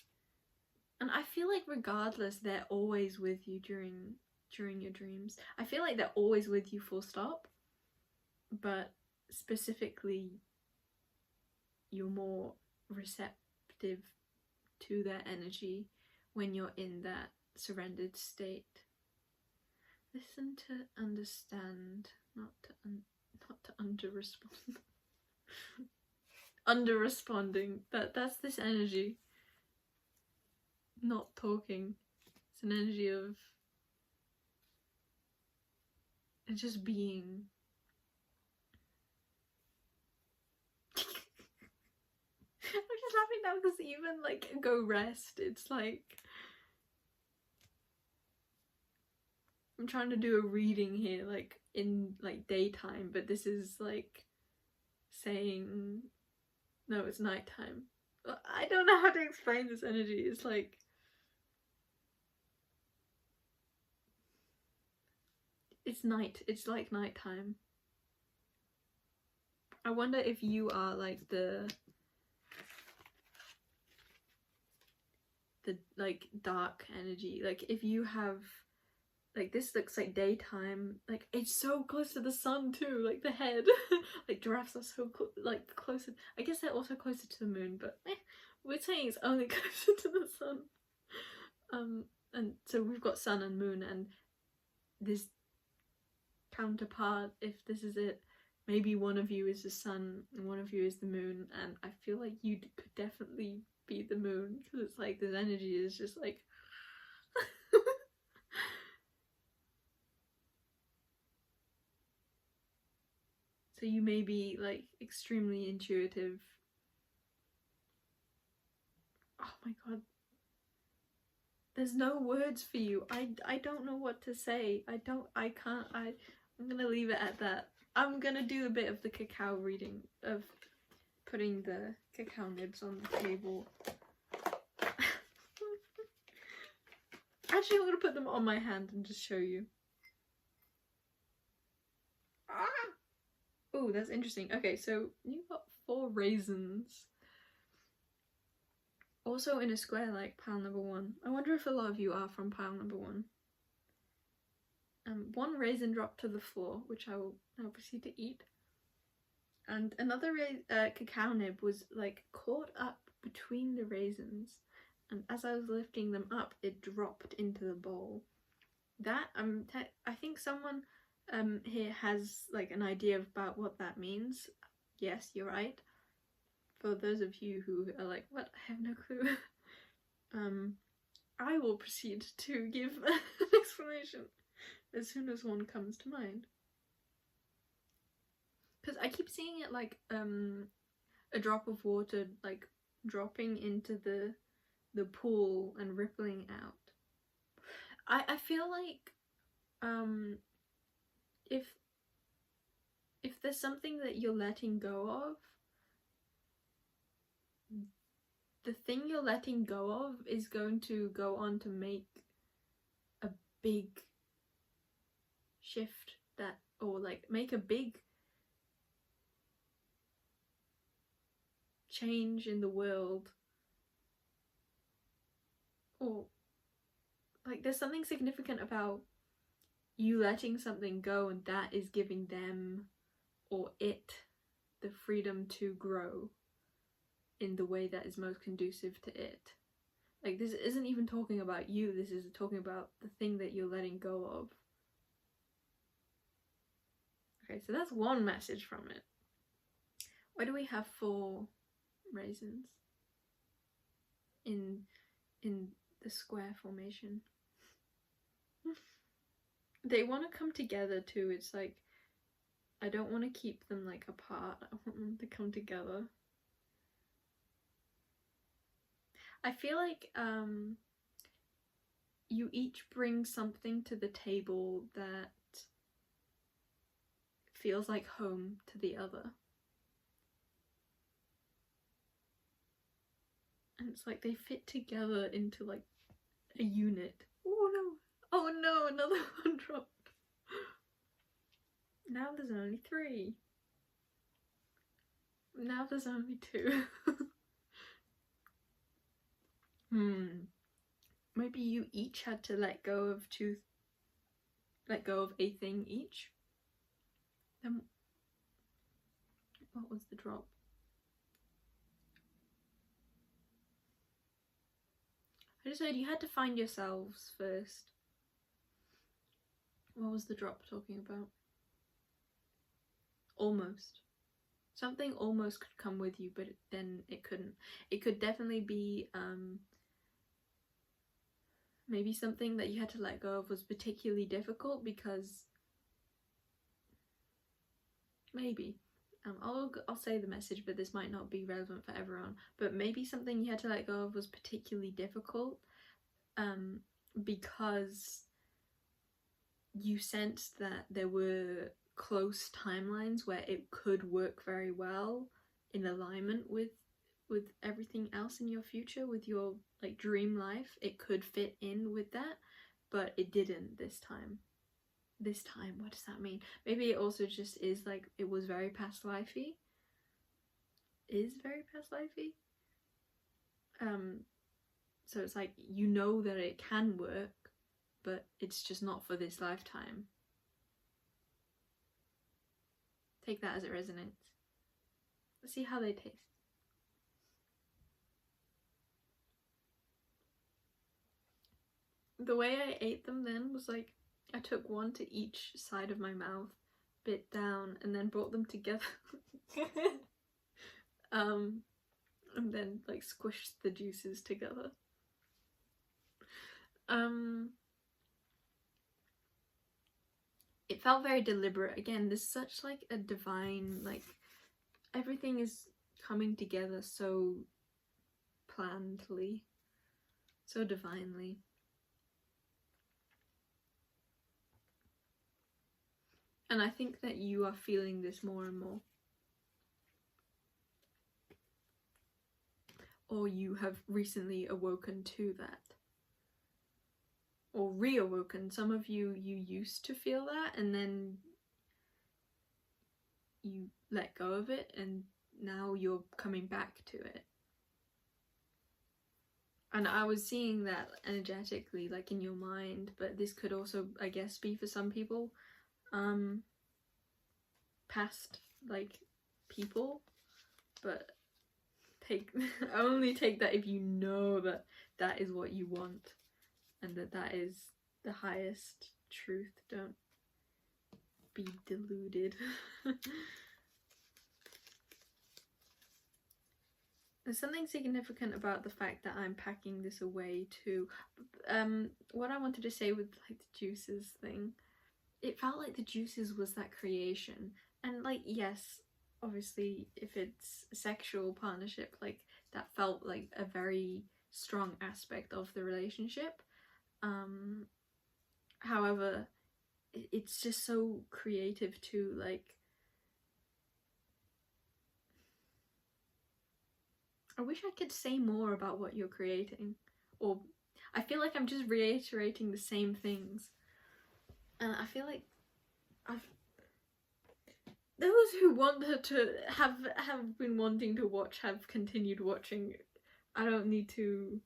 And I feel like regardless, they're always with you during your dreams. I feel like they're always with you full stop, but specifically you're more receptive to their energy when you're in that surrendered state. Listen to understand, not to under-respond. Under-responding, that's this energy. Not talking. It's an energy of just being. I'm just laughing now because even like go rest, it's like I'm trying to do a reading here like in like daytime, but this is like saying no, it's nighttime. I don't know how to explain this energy. It's like it's night. It's like nighttime. I wonder if you are like the like dark energy. Like if you have like this looks like daytime. Like it's so close to the sun too. Like the head. Like giraffes are so like closer. I guess they're also closer to the moon, but we're saying it's only closer to the sun. And so we've got sun and moon, and this counterpart, if this is it, maybe one of you is the sun and one of you is the moon, and I feel like you could definitely be the moon because it's like this energy is just like so you may be like extremely intuitive. Oh my god, there's no words for you. I don't know what to say. I'm gonna leave it at that. I'm gonna do a bit of the cacao reading, of putting the cacao nibs on the table. Actually, I'm gonna put them on my hand and just show you. Oh, that's interesting. Okay, so you've got 4 raisins. Also in a square like pile number 1. I wonder if a lot of you are from pile number 1. 1 raisin dropped to the floor, which I will now proceed to eat. And another cacao nib was like caught up between the raisins, and as I was lifting them up, it dropped into the bowl. That I think someone here has like an idea about what that means. Yes, you're right. For those of you who are like, what? I have no clue. I will proceed to give an explanation as soon as one comes to mind. Because I keep seeing it like a drop of water like dropping into the pool and rippling out. I feel like if there's something that you're letting go of, the thing you're letting go of is going to go on to make a big shift that, or like make a big change in the world, or like there's something significant about you letting something go, and that is giving them or it the freedom to grow in the way that is most conducive to it. Like, this isn't even talking about you, this is talking about the thing that you're letting go of. Okay, so that's one message from it. Why do we have 4 raisins in the square formation? They want to come together too. It's like, I don't want to keep them like apart, I want them to come together. I feel like you each bring something to the table that feels like home to the other. And it's like they fit together into like a unit. Oh no! Oh no, another one dropped. Now there's only 3. Now there's only 2. Maybe you each had to let go of a thing each. Then what was the drop? I just said you had to find yourselves first. What was the drop talking about? Almost. Something almost could come with you, but then it couldn't. It could definitely be maybe something that you had to let go of was particularly difficult because maybe I'll say the message, but this might not be relevant for everyone, but maybe something you had to let go of was particularly difficult because you sensed that there were close timelines where it could work very well in alignment with everything else in your future, with your like dream life. It could fit in with that, but it didn't this time. This time, what does that mean? Maybe it also just is like it was very past lifey. Is very past lifey. So it's like you know that it can work, but it's just not for this lifetime. Take that as it resonates. Let's see how they taste. The way I ate them then was like, I took one to each side of my mouth, bit down, and then brought them together. And then like squished the juices together. It felt very deliberate. Again, there's such like a divine, like everything is coming together so plannedly, so divinely. And I think that you are feeling this more and more. Or you have recently awoken to that. Or reawoken. Some of you used to feel that and then you let go of it and now you're coming back to it. And I was seeing that energetically, like in your mind, but this could also, I guess, be for some people past like people, but only take that if you know that that is what you want and that is the highest truth. Don't be deluded. There's something significant about the fact that I'm packing this away too. What I wanted to say with like the juices thing, it felt like the juices was that creation. And like, yes, obviously if it's a sexual partnership, like that felt like a very strong aspect of the relationship. However, it's just so creative too. Like, I wish I could say more about what you're creating, or I feel like I'm just reiterating the same things, and I feel like those who want her to have been wanting to watch have continued watching. I don't need to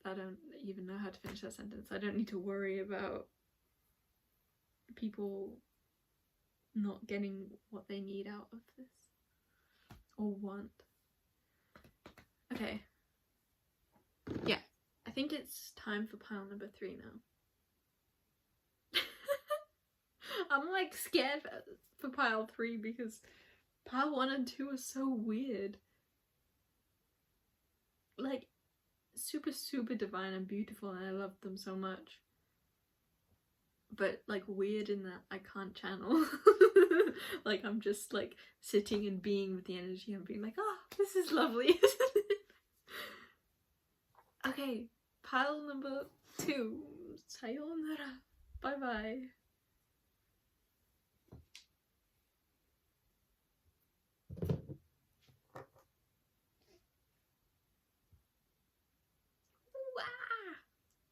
I don't even know how to finish that sentence. I don't need to worry about people not getting what they need out of this or want. Okay. Yeah, I think it's time for pile number 3 now. I'm like scared for pile 3 because pile 1 and 2 are so weird. Like, super, super divine and beautiful, and I love them so much. But, like, weird in that I can't channel. Like, I'm just, like, sitting and being with the energy and being like, oh, this is lovely. Okay, pile number 2. Sayonara. Bye-bye.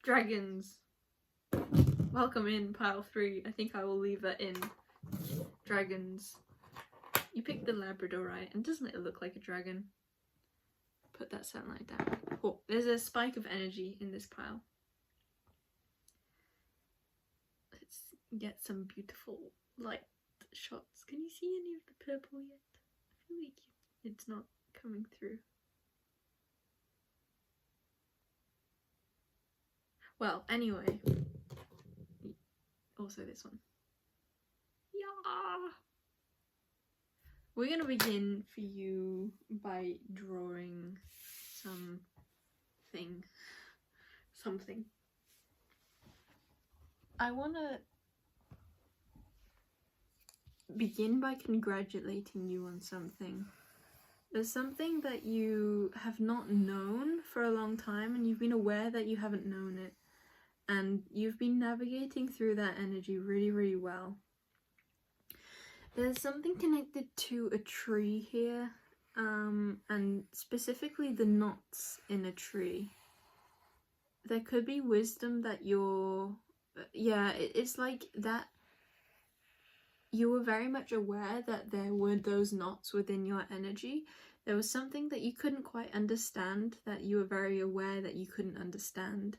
Dragons. Welcome in pile 3. I think I will leave that in. Dragons. You picked the Labrador, right? And doesn't it look like a dragon? Put that sunlight down. Oh, there's a spike of energy in this pile. Let's get some beautiful light shots. Can you see any of the purple yet? I feel like it's not coming through. Well, anyway. Also this one. Yeah! We're gonna begin for you by drawing something. I wanna begin by congratulating you on something. There's something that you have not known for a long time, and you've been aware that you haven't known it. And you've been navigating through that energy really, really well. There's something connected to a tree here, and specifically the knots in a tree. There could be wisdom that you're... Yeah, it's like that you were very much aware that there were those knots within your energy. There was something that you couldn't quite understand, that you were very aware that you couldn't understand.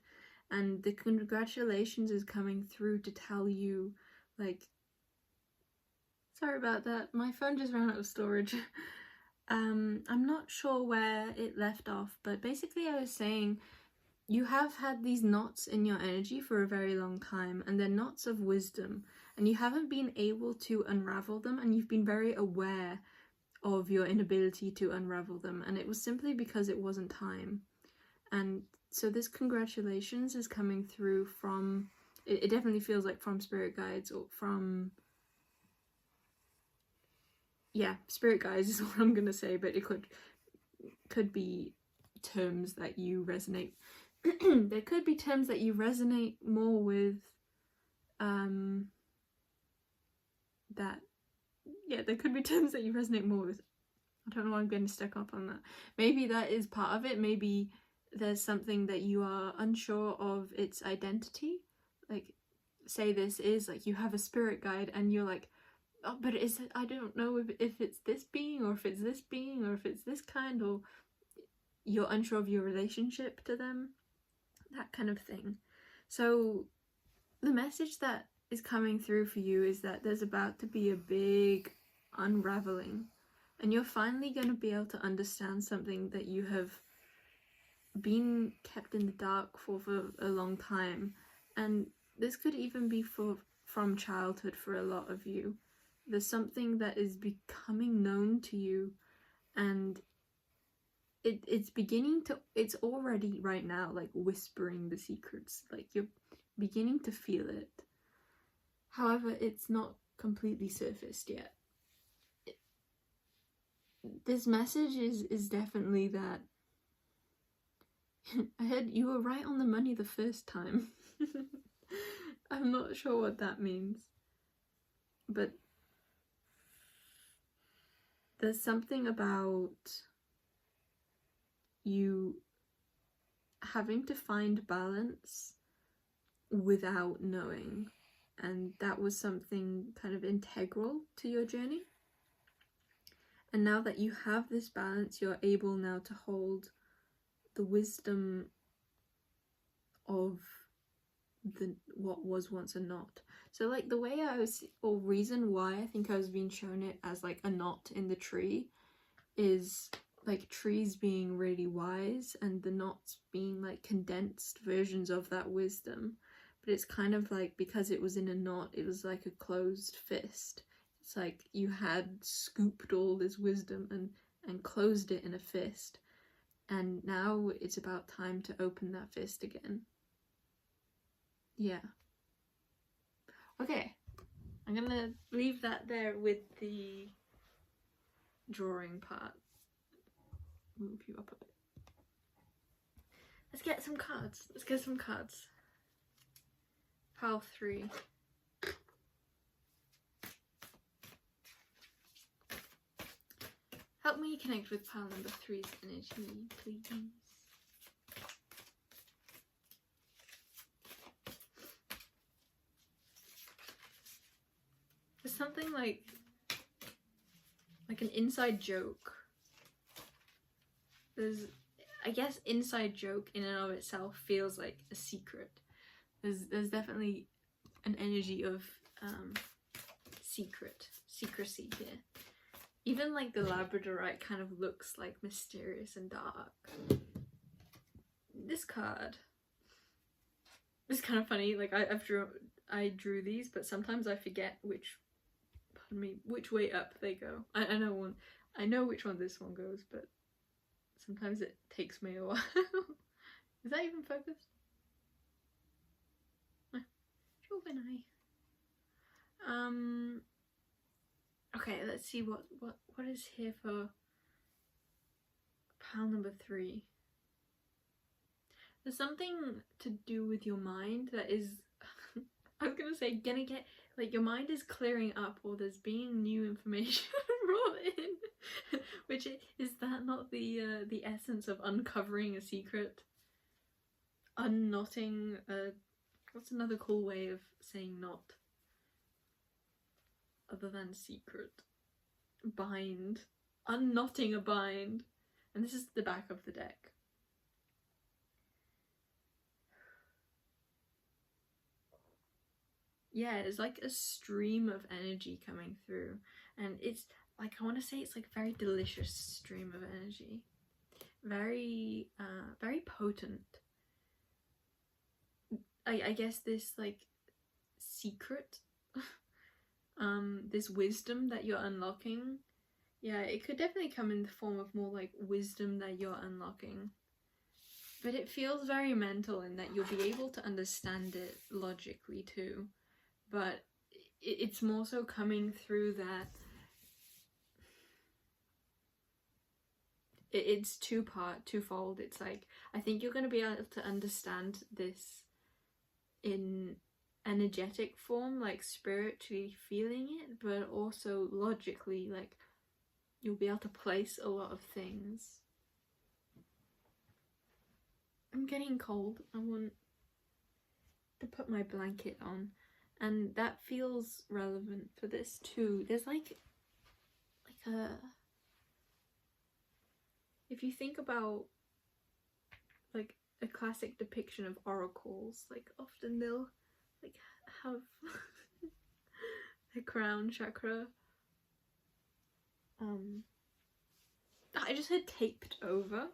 And the congratulations is coming through to tell you, like... Sorry about that, my phone just ran out of storage. I'm not sure where it left off, but basically I was saying you have had these knots in your energy for a very long time, and they're knots of wisdom, and you haven't been able to unravel them, and you've been very aware of your inability to unravel them, and it was simply because it wasn't time. And so this congratulations is coming through from, it definitely feels like from spirit guides, or from, yeah, spirit guides is what I'm gonna say, but it could be terms that you resonate. There could be terms that you resonate more with, there could be terms that you resonate more with. I don't know why I'm getting stuck up on that. Maybe that is part of it. Maybe there's something that you are unsure of its identity. Like, say this is, like, you have a spirit guide and you're like, oh, but is it, I don't know if it's this being, or if it's this being, or if it's this kind, or you're unsure of your relationship to them. That kind of thing. So the message that is coming through for you is that there's about to be a big unraveling, and you're finally going to be able to understand something that you have been kept in the dark for a long time. And this could even be from childhood for a lot of you. There's something that is becoming known to you, and it's beginning to, it's already right now like whispering the secrets, like you're beginning to feel it. However, it's not completely surfaced yet. This message is definitely that I heard you were right on the money the first time. I'm not sure what that means, but there's something about you having to find balance without knowing, and that was something kind of integral to your journey. And now that you have this balance, you're able now to hold the wisdom of what was once a knot. So like the way or reason why I think I was being shown it as like a knot in the tree is like trees being really wise and the knots being like condensed versions of that wisdom. But it's kind of like, because it was in a knot, it was like a closed fist. It's like you had scooped all this wisdom and closed it in a fist. And now it's about time to open that fist again. Yeah. Okay. I'm gonna leave that there with the drawing part. Move you up a bit. Let's get some cards. Pile 3. Help me connect with pile number 3's energy, please. There's something like an inside joke. I guess inside joke in and of itself feels like a secret. There's definitely an energy of secrecy here. Even like the Labradoodite kind of looks like mysterious and dark. This card is kind of funny. Like I drew these, but sometimes I forget which way up they go. I know which one this one goes, but sometimes it takes me a while. Is that even focused? Okay, let's see what is here for pile number 3. There's something to do with your mind that is I was gonna say gonna get like your mind is clearing up, or there's being new information brought in. Which is that not the essence of uncovering a secret? Unknotting what's another cool way of saying knot other than secret? Bind. Unknotting a bind. And this is the back of the deck. Yeah, it's like a stream of energy coming through, and it's like, I want to say it's like a very delicious stream of energy, very very potent. I guess this like secret this wisdom that you're unlocking, yeah, it could definitely come in the form of more like wisdom that you're unlocking, but it feels very mental in that you'll be able to understand it logically too. But it's more so coming through that it's twofold. It's like, I think you're going to be able to understand this in energetic form, like spiritually feeling it, but also logically, like you'll be able to place a lot of things. I'm getting cold. I want to put my blanket on. And that feels relevant for this too. There's like a, if you think about like a classic depiction of oracles, like often they'll like have the crown chakra. I just heard taped over.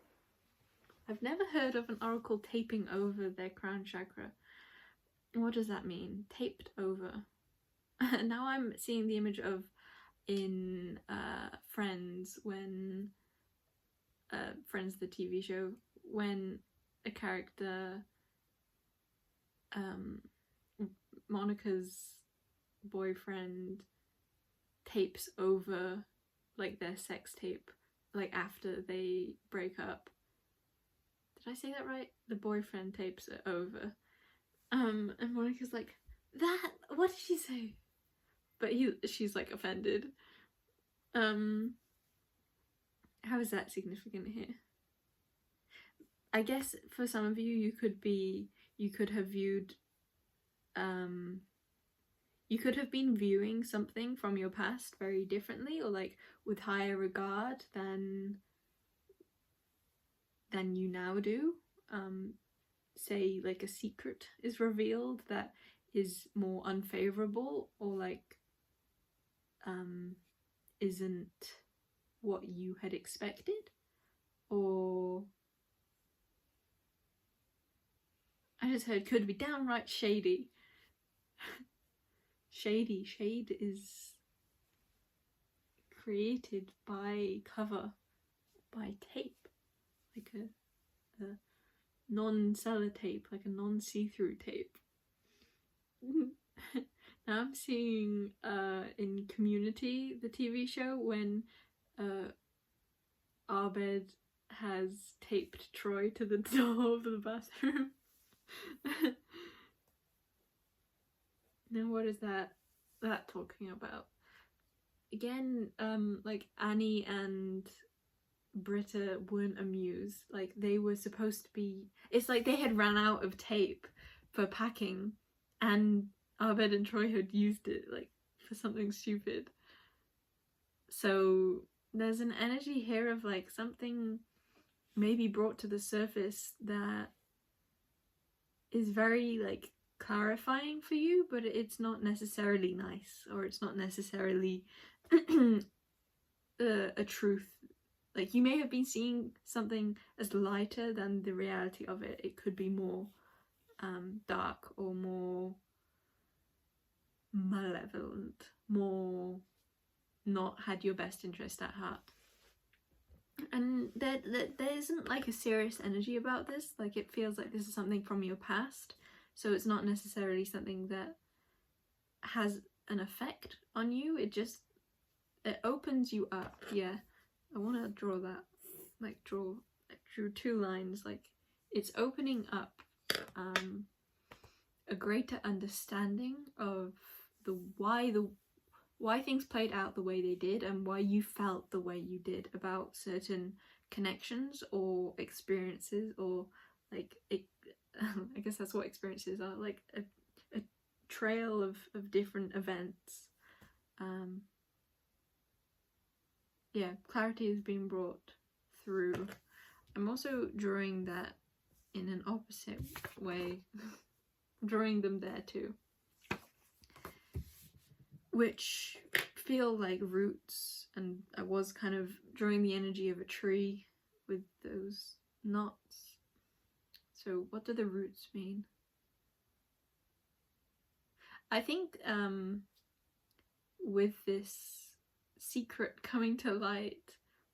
I've never heard of an oracle taping over their crown chakra. What does that mean? Taped over. Now I'm seeing the image of in Friends, when Friends the TV show, when a character, Monica's boyfriend, tapes over like their sex tape, like after they break up. Did I say that right? The boyfriend tapes it over. And Monica's like, that, what did she say? But she's like offended. How is that significant here? I guess for some of you, you could have viewed, you could have been viewing something from your past very differently, or like with higher regard than you now do. Say like a secret is revealed that is more unfavorable, or like isn't what you had expected, or I just heard could be downright shady. Shade is created by tape, like a non-sellotape, like a non-see-through tape. Now I'm seeing in Community, the TV show, when Abed has taped Troy to the door of the bathroom. Now what is that talking about? Again, like Annie and Britta weren't amused. Like they were supposed to be, it's like they had ran out of tape for packing and Abed and Troy had used it like for something stupid. So there's an energy here of like something maybe brought to the surface that is very like clarifying for you, but it's not necessarily nice, or it's not necessarily a truth. Like you may have been seeing something as lighter than the reality of it. It could be more dark, or more malevolent, more not had your best interest at heart. And there isn't like a serious energy about this. Like it feels like this is something from your past, so it's not necessarily something that has an effect on you. It opens you up. Yeah, I want to draw that, like I drew 2 lines, like it's opening up a greater understanding of why things played out the way they did, and why you felt the way you did about certain connections or experiences, or like I guess that's what experiences are, like a trail of different events. Yeah, clarity is being brought through. I'm also drawing that in an opposite way. Drawing them there too, which feel like roots, and I was kind of drawing the energy of a tree with those knots. So what do the roots mean? I think with this secret coming to light,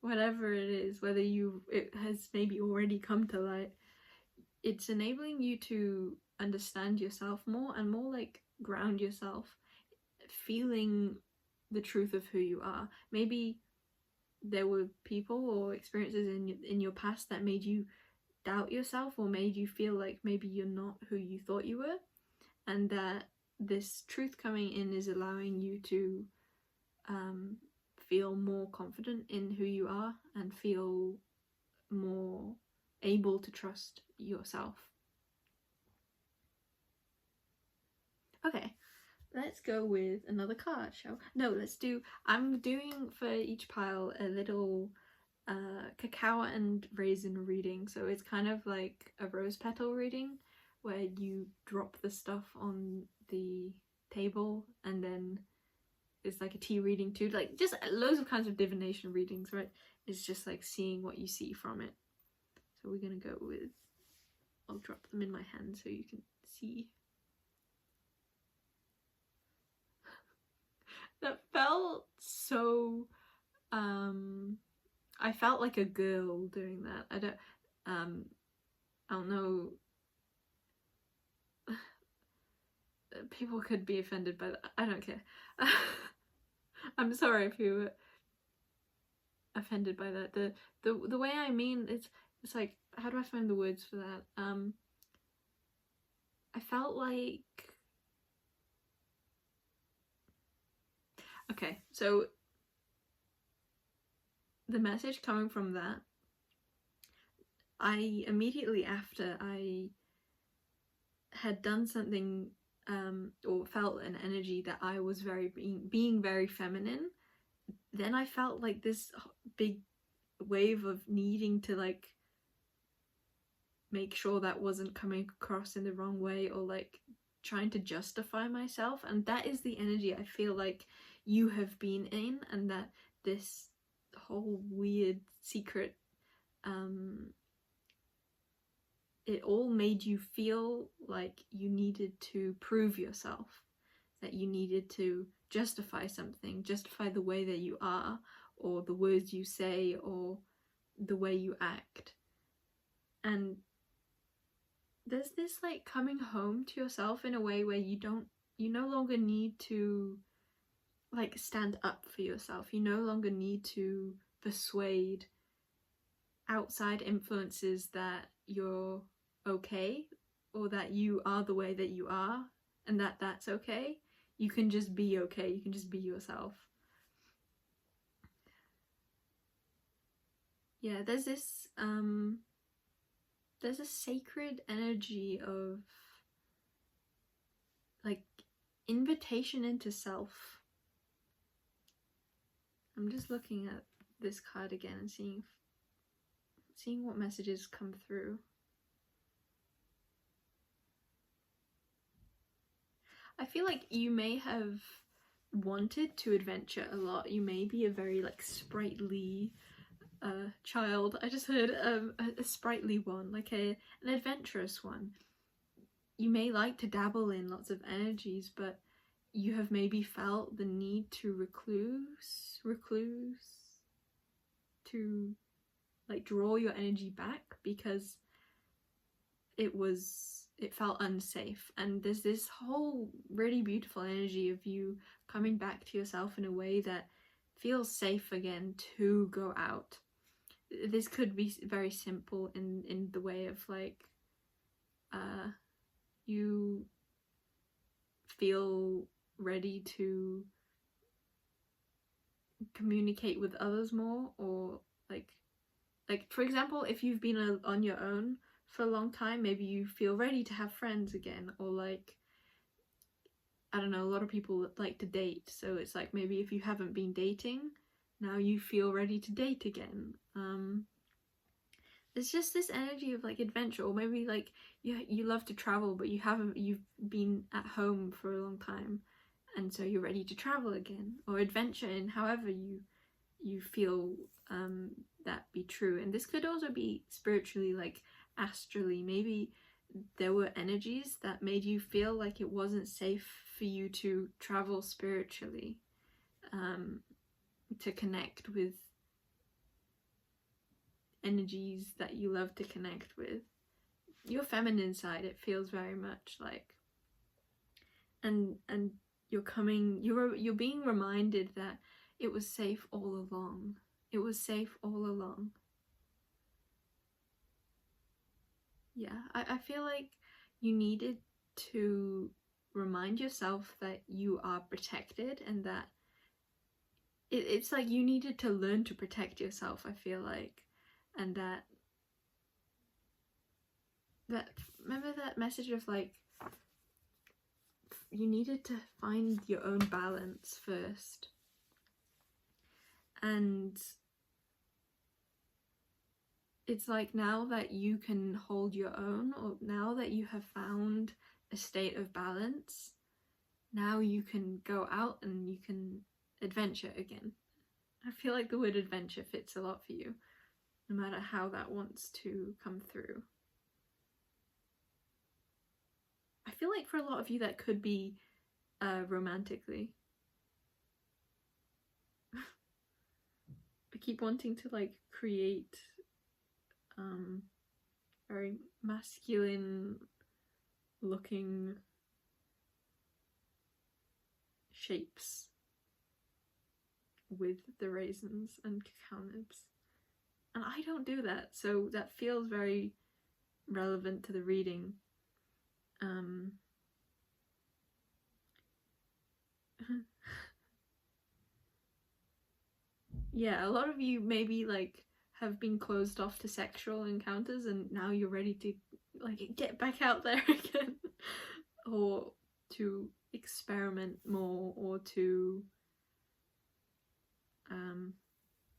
whatever it is, whether it has maybe already come to light, it's enabling you to understand yourself more, and more like ground yourself, feeling the truth of who you are. Maybe there were people or experiences in your past that made you doubt yourself, or made you feel like maybe you're not who you thought you were, and that this truth coming in is allowing you to feel more confident in who you are, and feel more able to trust yourself. Okay, let's go with another card, shall we? No, I'm doing for each pile a little cacao and raisin reading. So it's kind of like a rose petal reading, where you drop the stuff on the table, and then it's like a tea reading too, like just loads of kinds of divination readings, right? It's just like seeing what you see from it. So we're gonna go with, I'll drop them in my hand so you can see. That felt so I felt like a girl doing that. I don't know, people could be offended by that. I don't care. I'm sorry if you were offended by that. The way I mean, it's like, how do I find the words for that? I felt like, okay, so the message coming from that immediately after I had done something or felt an energy that I was being very feminine, then I felt like this big wave of needing to like make sure that wasn't coming across in the wrong way, or like trying to justify myself. And that is the energy I feel like you have been in, and that this whole weird secret, it all made you feel like you needed to prove yourself, that you needed to justify something, justify the way that you are, or the words you say, or the way you act. And there's this like coming home to yourself in a way where you no longer need to like stand up for yourself. You no longer need to persuade outside influences that you're okay, or that you are the way that you are, and that that's okay. You can just be okay. You can just be yourself. Yeah, there's a sacred energy of like invitation into self. I'm just looking at this card again and seeing what messages come through. I feel like you may have wanted to adventure a lot. You may be a very like sprightly child. I just heard a sprightly one, like an adventurous one. You may like to dabble in lots of energies, but you have maybe felt the need to recluse, to like draw your energy back because it felt unsafe. And there's this whole really beautiful energy of you coming back to yourself in a way that feels safe again to go out. This could be very simple in the way of like you feel ready to communicate with others more, or like for example, if you've been on your own for a long time, maybe you feel ready to have friends again, or like I don't know, a lot of people like to date, so it's like maybe if you haven't been dating, now you feel ready to date again. It's just this energy of like adventure, or maybe like you love to travel, but you've been at home for a long time, and so you're ready to travel again, or adventure in however you feel that be true. And this could also be spiritually, like astrally. Maybe there were energies that made you feel like it wasn't safe for you to travel spiritually, to connect with energies that you love to connect with. Your feminine side, it feels very much like, and you're being reminded that it was safe all along. It was safe all along. Yeah, I feel like you needed to remind yourself that you are protected, and that it's like you needed to learn to protect yourself, I feel like. And that remember that message of like you needed to find your own balance first, and it's like now that you can hold your own, or now that you have found a state of balance, now you can go out and you can adventure again. I feel like the word adventure fits a lot for you, no matter how that wants to come through. I feel like for a lot of you that could be romantically. I keep wanting to like create very masculine looking shapes with the raisins and cacao nibs, and I don't do that, so that feels very relevant to the reading. Yeah, a lot of you maybe like have been closed off to sexual encounters and now you're ready to like get back out there again, or to experiment more, or to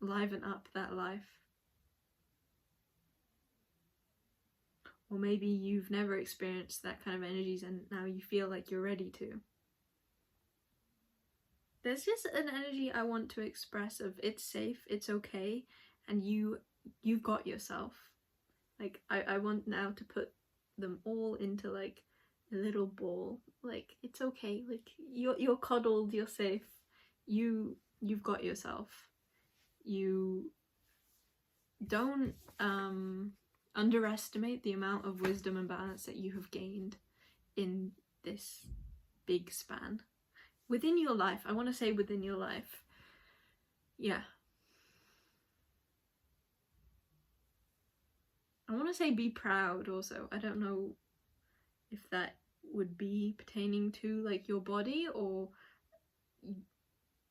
liven up that life. Or maybe you've never experienced that kind of energies and now you feel like you're ready to. There's just an energy I want to express of it's safe, it's okay, and you've got yourself. Like I want now to put them all into like a little ball. Like it's okay, like you're coddled, you're safe. You've got yourself. You don't underestimate the amount of wisdom and balance that you have gained in this big span. Within your life, I want to say within your life. Yeah. I want to say be proud also. I don't know if that would be pertaining to like your body or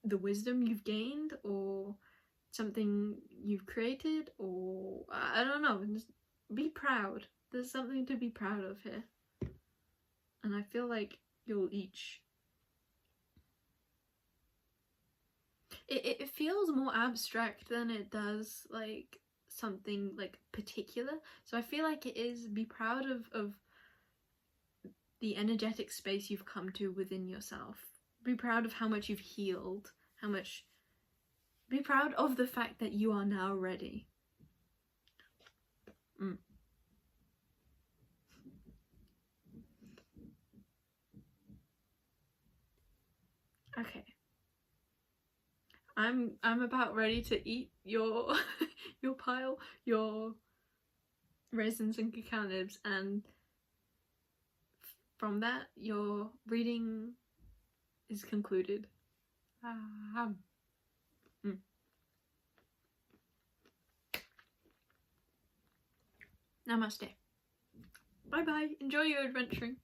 the wisdom you've gained or something you've created, or I don't know. Just be proud. There's something to be proud of here. And I feel like you'll each... It feels more abstract than it does like something like particular. So I feel like it is be proud of the energetic space you've come to within yourself. Be proud of how much you've healed, how much... Be proud of the fact that you are now ready. Okay. I'm about ready to eat your your pile, your raisins and cacao nibs, and from that your reading is concluded. Namaste. Bye bye. Enjoy your adventuring.